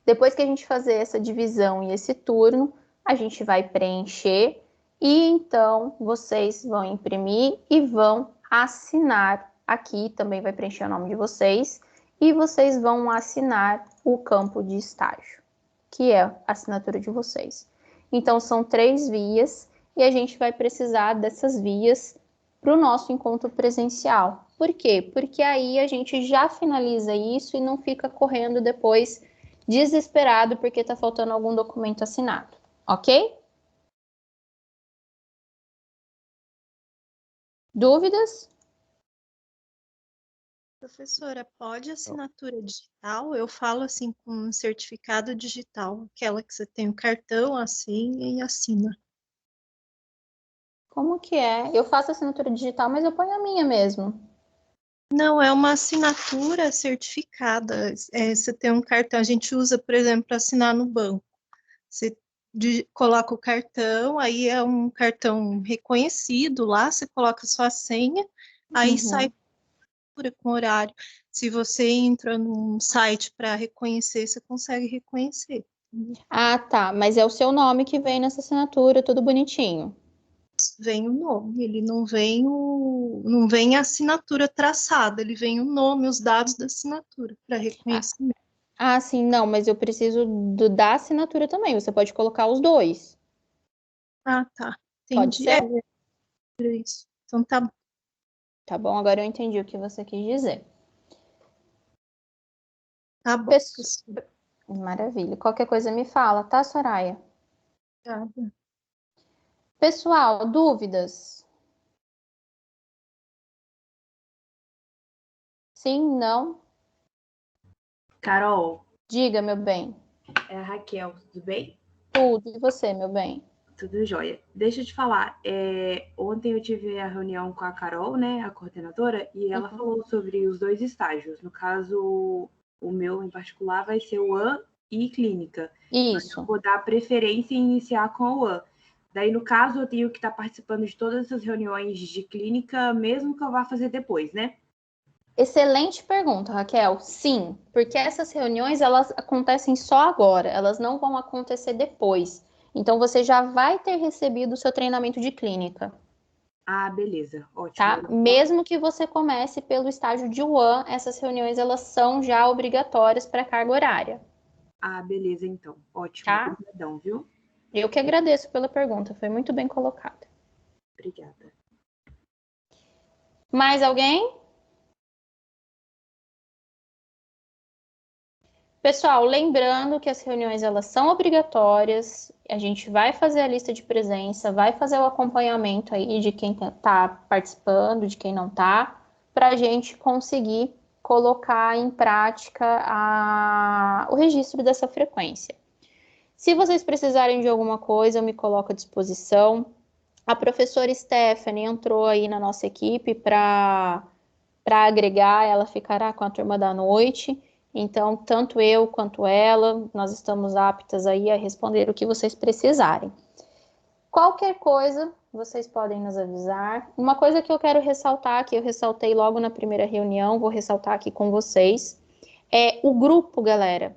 [SPEAKER 1] Depois que a gente fazer essa divisão e esse turno, a gente vai preencher e então vocês vão imprimir e vão assinar. Aqui também vai preencher o nome de vocês e vocês vão assinar o campo de estágio, que é a assinatura de vocês. Então, são 3 vias e a gente vai precisar dessas vias para o nosso encontro presencial. Por quê? Porque aí a gente já finaliza isso e não fica correndo depois desesperado porque está faltando algum documento assinado, ok? Dúvidas?
[SPEAKER 3] Professora, pode assinatura digital? Eu falo assim com certificado digital, aquela que você tem o cartão assim e assina.
[SPEAKER 1] Como que é? Eu faço assinatura digital, mas eu ponho a minha mesmo.
[SPEAKER 3] Não, é uma assinatura certificada. Você tem um cartão, a gente usa, por exemplo, para assinar no banco. Você coloca o cartão, aí é um cartão reconhecido lá, você coloca sua senha, aí sai com horário. Se você entra num site para reconhecer, você consegue reconhecer.
[SPEAKER 1] Ah, tá. Mas é o seu nome que vem nessa assinatura, tudo bonitinho.
[SPEAKER 3] Vem o nome, ele não vem a assinatura traçada, ele vem o nome, os dados da assinatura para reconhecimento.
[SPEAKER 1] Ah, sim, não, mas eu preciso da assinatura também. Você pode colocar os dois.
[SPEAKER 3] Ah, tá.
[SPEAKER 1] Pode
[SPEAKER 3] Entendi.
[SPEAKER 1] ser?
[SPEAKER 3] Isso. Então tá bom.
[SPEAKER 1] Tá bom, agora eu entendi o que você quis dizer.
[SPEAKER 3] Tá bom.
[SPEAKER 1] Maravilha. Qualquer coisa me fala, tá, Soraya?
[SPEAKER 3] Tá bom.
[SPEAKER 1] Pessoal, dúvidas? Sim, não?
[SPEAKER 4] Carol,
[SPEAKER 1] Diga, meu bem.
[SPEAKER 4] é a Raquel, tudo bem?
[SPEAKER 1] Tudo. E você, meu bem?
[SPEAKER 4] Tudo jóia. Deixa eu te falar, ontem eu tive a reunião com a Carol, né, a coordenadora, e ela falou sobre os 2 estágios. No caso, o meu em particular vai ser o AN e clínica.
[SPEAKER 1] Isso.
[SPEAKER 4] Eu vou dar preferência em iniciar com o AN. Daí, no caso, eu tenho que estar participando de todas essas reuniões de clínica, mesmo que eu vá fazer depois, né?
[SPEAKER 1] Excelente pergunta, Raquel. Sim, porque essas reuniões elas acontecem só agora, elas não vão acontecer depois. Então você já vai ter recebido o seu treinamento de clínica,
[SPEAKER 4] Ah, beleza,
[SPEAKER 1] tá?
[SPEAKER 4] ótimo.
[SPEAKER 1] Mesmo que você comece pelo estágio de UAN, essas reuniões elas são já obrigatórias para carga horária,
[SPEAKER 4] Ah, beleza, então. Ótimo.
[SPEAKER 1] tá?
[SPEAKER 4] Obrigadão, viu?
[SPEAKER 1] Eu que agradeço pela pergunta, foi muito bem colocada.
[SPEAKER 4] Obrigada.
[SPEAKER 1] Mais alguém? Pessoal, lembrando que as reuniões elas são obrigatórias, a gente vai fazer a lista de presença, vai fazer o acompanhamento aí de quem está participando, de quem não está, para a gente conseguir colocar em prática o registro dessa frequência. Se vocês precisarem de alguma coisa, eu me coloco à disposição. A professora Stephanie entrou aí na nossa equipe para agregar, ela ficará com a turma da noite. Então, tanto eu quanto ela, nós estamos aptas aí a responder o que vocês precisarem. Qualquer coisa, vocês podem nos avisar. Uma coisa que eu quero ressaltar, que eu ressaltei logo na primeira reunião, vou ressaltar aqui com vocês, é o grupo, galera,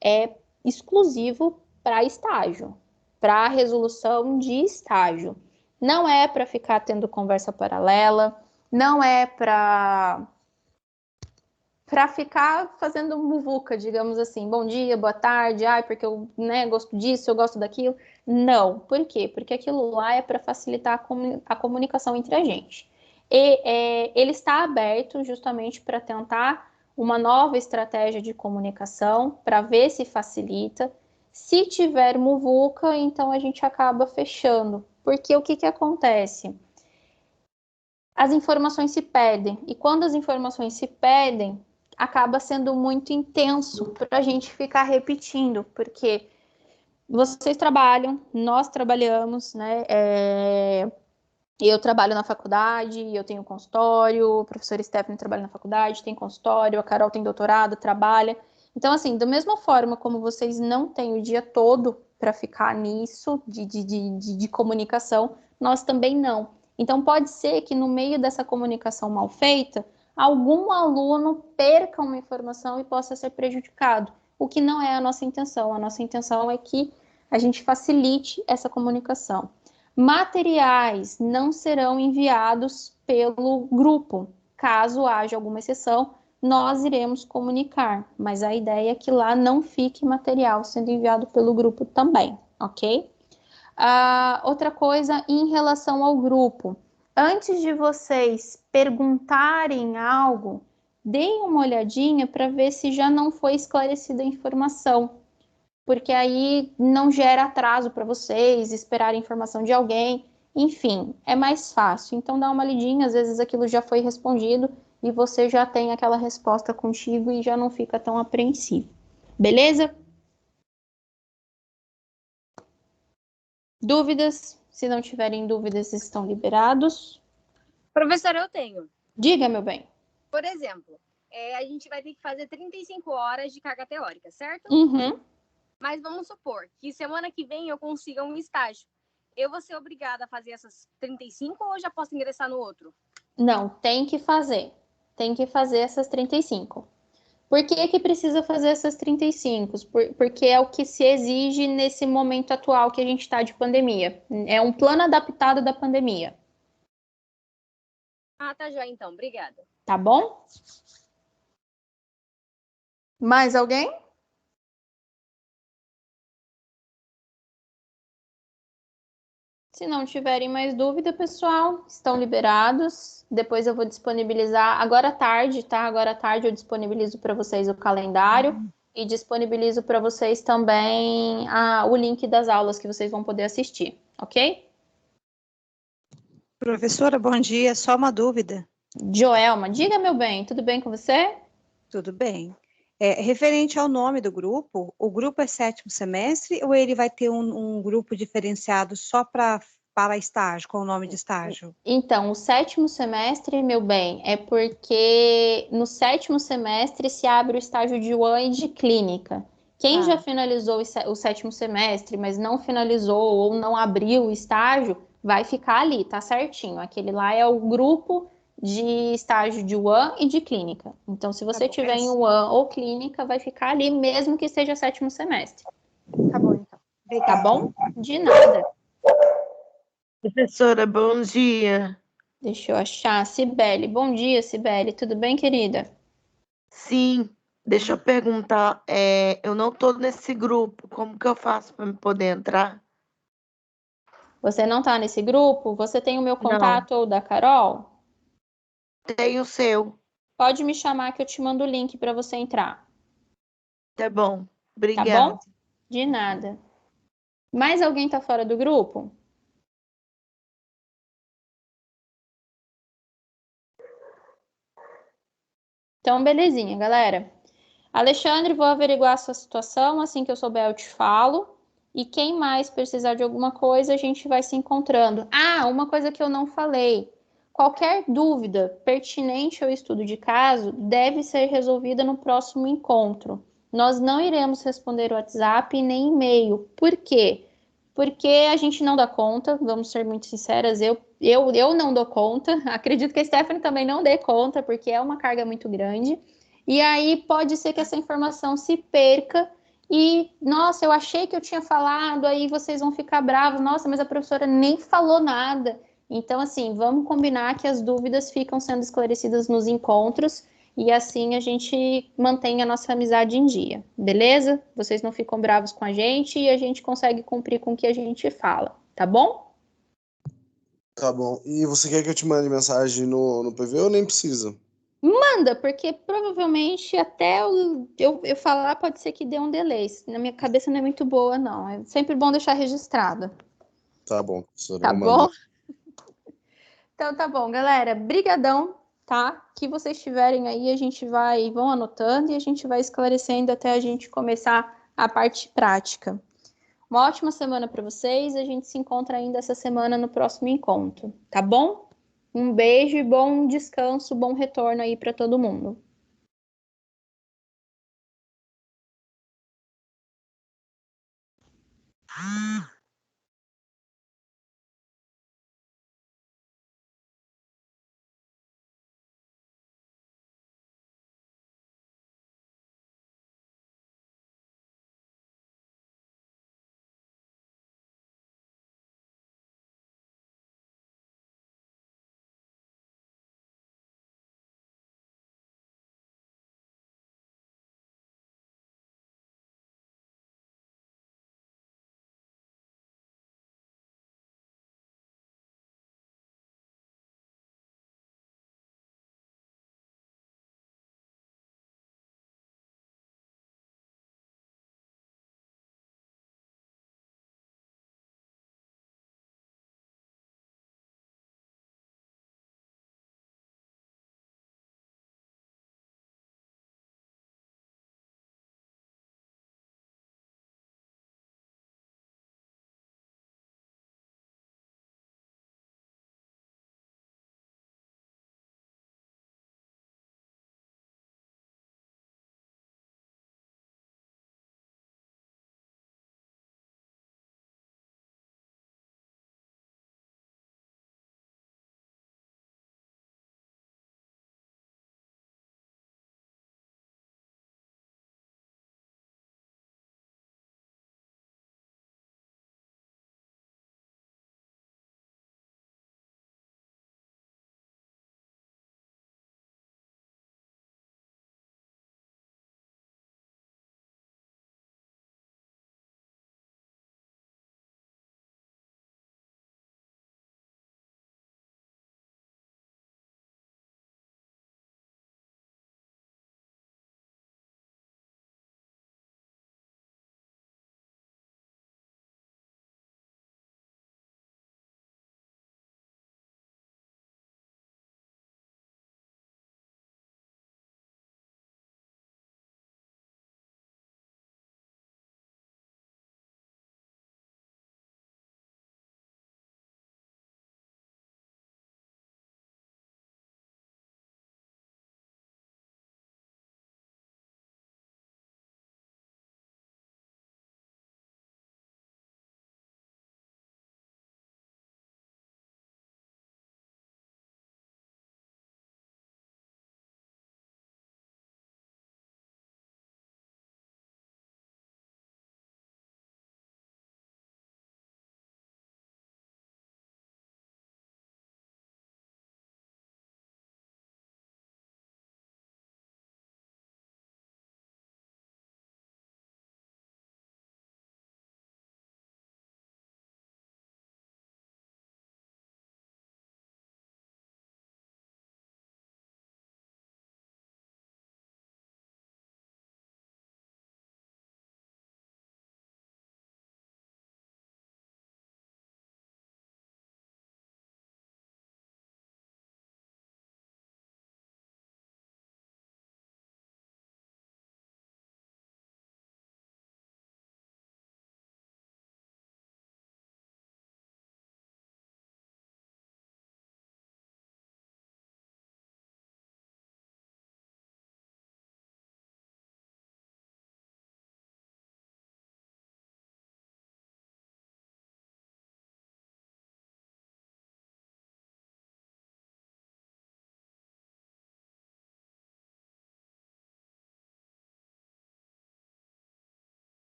[SPEAKER 1] é exclusivo para estágio, para resolução de estágio. Não é para ficar tendo conversa paralela, não é para ficar fazendo muvuca, digamos assim, bom dia, boa tarde, ai, porque eu gosto disso, eu gosto daquilo. Não, por quê? Porque aquilo lá é para facilitar a comunicação entre a gente. E ele está aberto justamente para tentar uma nova estratégia de comunicação, para ver se facilita. Se tiver muvuca, então a gente acaba fechando. Porque o que acontece? As informações se perdem. E quando as informações se perdem, acaba sendo muito intenso para a gente ficar repetindo, porque vocês trabalham, nós trabalhamos, né? Eu trabalho na faculdade, eu tenho consultório, o professor Stephanie trabalha na faculdade, tem consultório, a Carol tem doutorado, trabalha. Então, assim, da mesma forma como vocês não têm o dia todo para ficar nisso de comunicação, nós também não. Então, pode ser que no meio dessa comunicação mal feita, algum aluno perca uma informação e possa ser prejudicado, o que não é a nossa intenção. A nossa intenção é que a gente facilite essa comunicação. Materiais não serão enviados pelo grupo. Caso haja alguma exceção, nós iremos comunicar, mas a ideia é que lá não fique material sendo enviado pelo grupo também, ok? Outra coisa em relação ao grupo. Antes de vocês perguntarem algo, deem uma olhadinha para ver se já não foi esclarecida a informação, porque aí não gera atraso para vocês, esperar a informação de alguém, enfim, é mais fácil. Então dá uma lidinha, às vezes aquilo já foi respondido e você já tem aquela resposta contigo e já não fica tão apreensivo. Beleza? Dúvidas? Se não tiverem dúvidas, estão liberados.
[SPEAKER 5] Professora, eu tenho.
[SPEAKER 1] Diga, meu bem.
[SPEAKER 5] Por exemplo, a gente vai ter que fazer 35 horas de carga teórica, certo?
[SPEAKER 1] Uhum.
[SPEAKER 5] Mas vamos supor que semana que vem eu consiga um estágio. Eu vou ser obrigada a fazer essas 35 ou eu já posso ingressar no outro?
[SPEAKER 1] Não, tem que fazer. Tem que fazer essas 35. Por que que precisa fazer essas 35? Porque é o que se exige nesse momento atual que a gente está de pandemia. É um plano adaptado da pandemia.
[SPEAKER 5] Ah, tá já então. Obrigada.
[SPEAKER 1] Tá bom? Mais alguém? Se não tiverem mais dúvida, pessoal, estão liberados. Depois eu vou disponibilizar agora à tarde, tá? Agora à tarde eu disponibilizo para vocês o calendário e disponibilizo para vocês também o link das aulas que vocês vão poder assistir, ok?
[SPEAKER 6] Professora, bom dia. Só uma dúvida.
[SPEAKER 1] Joelma, diga, meu bem, tudo bem com você?
[SPEAKER 6] Tudo bem. Referente ao nome do grupo, o grupo é 7º semestre ou ele vai ter um grupo diferenciado só para estágio, com o nome de estágio?
[SPEAKER 1] Então, o 7º semestre, meu bem, é porque no 7º semestre se abre o estágio de UAN e de clínica. Quem já finalizou o 7º semestre, mas não finalizou ou não abriu o estágio, vai ficar ali, tá certinho. Aquele lá é o grupo de estágio de UAN e de clínica. Então, se você tiver em UAN ou clínica, vai ficar ali, mesmo que seja 7º semestre.
[SPEAKER 6] Tá bom, então.
[SPEAKER 1] Tá bom? De nada.
[SPEAKER 7] Professora, bom dia.
[SPEAKER 1] Deixa eu achar. Cibele. Bom dia, Cibele. Tudo bem, querida?
[SPEAKER 7] Sim, deixa eu perguntar, eu não estou nesse grupo, como que eu faço para poder entrar?
[SPEAKER 1] Você não tá nesse grupo? Você tem o meu
[SPEAKER 7] Não,
[SPEAKER 1] contato ou da Carol?
[SPEAKER 7] tem o seu.
[SPEAKER 1] Pode me chamar que eu te mando o link para você entrar.
[SPEAKER 7] Tá bom,
[SPEAKER 1] Tá bom?
[SPEAKER 7] obrigada.
[SPEAKER 1] De nada. Mais alguém tá fora do grupo? Então, belezinha, galera. Alexandre, vou averiguar a sua situação. Assim que eu souber, eu te falo. E quem mais precisar de alguma coisa, a gente vai se encontrando. Ah, uma coisa que eu não falei. Qualquer dúvida pertinente ao estudo de caso deve ser resolvida no próximo encontro. Nós não iremos responder o WhatsApp nem e-mail. Por quê? Porque a gente não dá conta, vamos ser muito sinceras, eu não dou conta. Acredito que a Stephanie também não dê conta, porque é uma carga muito grande. E aí pode ser que essa informação se perca e, nossa, eu achei que eu tinha falado, aí vocês vão ficar bravos, nossa, mas a professora nem falou nada. Então, assim, vamos combinar que as dúvidas ficam sendo esclarecidas nos encontros e assim a gente mantém a nossa amizade em dia, beleza? Vocês não ficam bravos com a gente e a gente consegue cumprir com o que a gente fala, tá bom?
[SPEAKER 2] Tá bom. E você quer que eu te mande mensagem no PV ou nem precisa?
[SPEAKER 1] Manda, porque provavelmente até eu falar pode ser que dê um delay. Na minha cabeça não é muito boa, não. É sempre bom deixar registrado.
[SPEAKER 2] Tá bom, professora,
[SPEAKER 1] Tá
[SPEAKER 2] eu
[SPEAKER 1] bom?
[SPEAKER 2] mando.
[SPEAKER 1] Então tá bom, galera. Brigadão, tá? Que vocês tiverem aí, vão anotando e a gente vai esclarecendo até a gente começar a parte prática. Uma ótima semana para vocês. A gente se encontra ainda essa semana no próximo encontro, tá bom? Um beijo e bom descanso, bom retorno aí para todo mundo.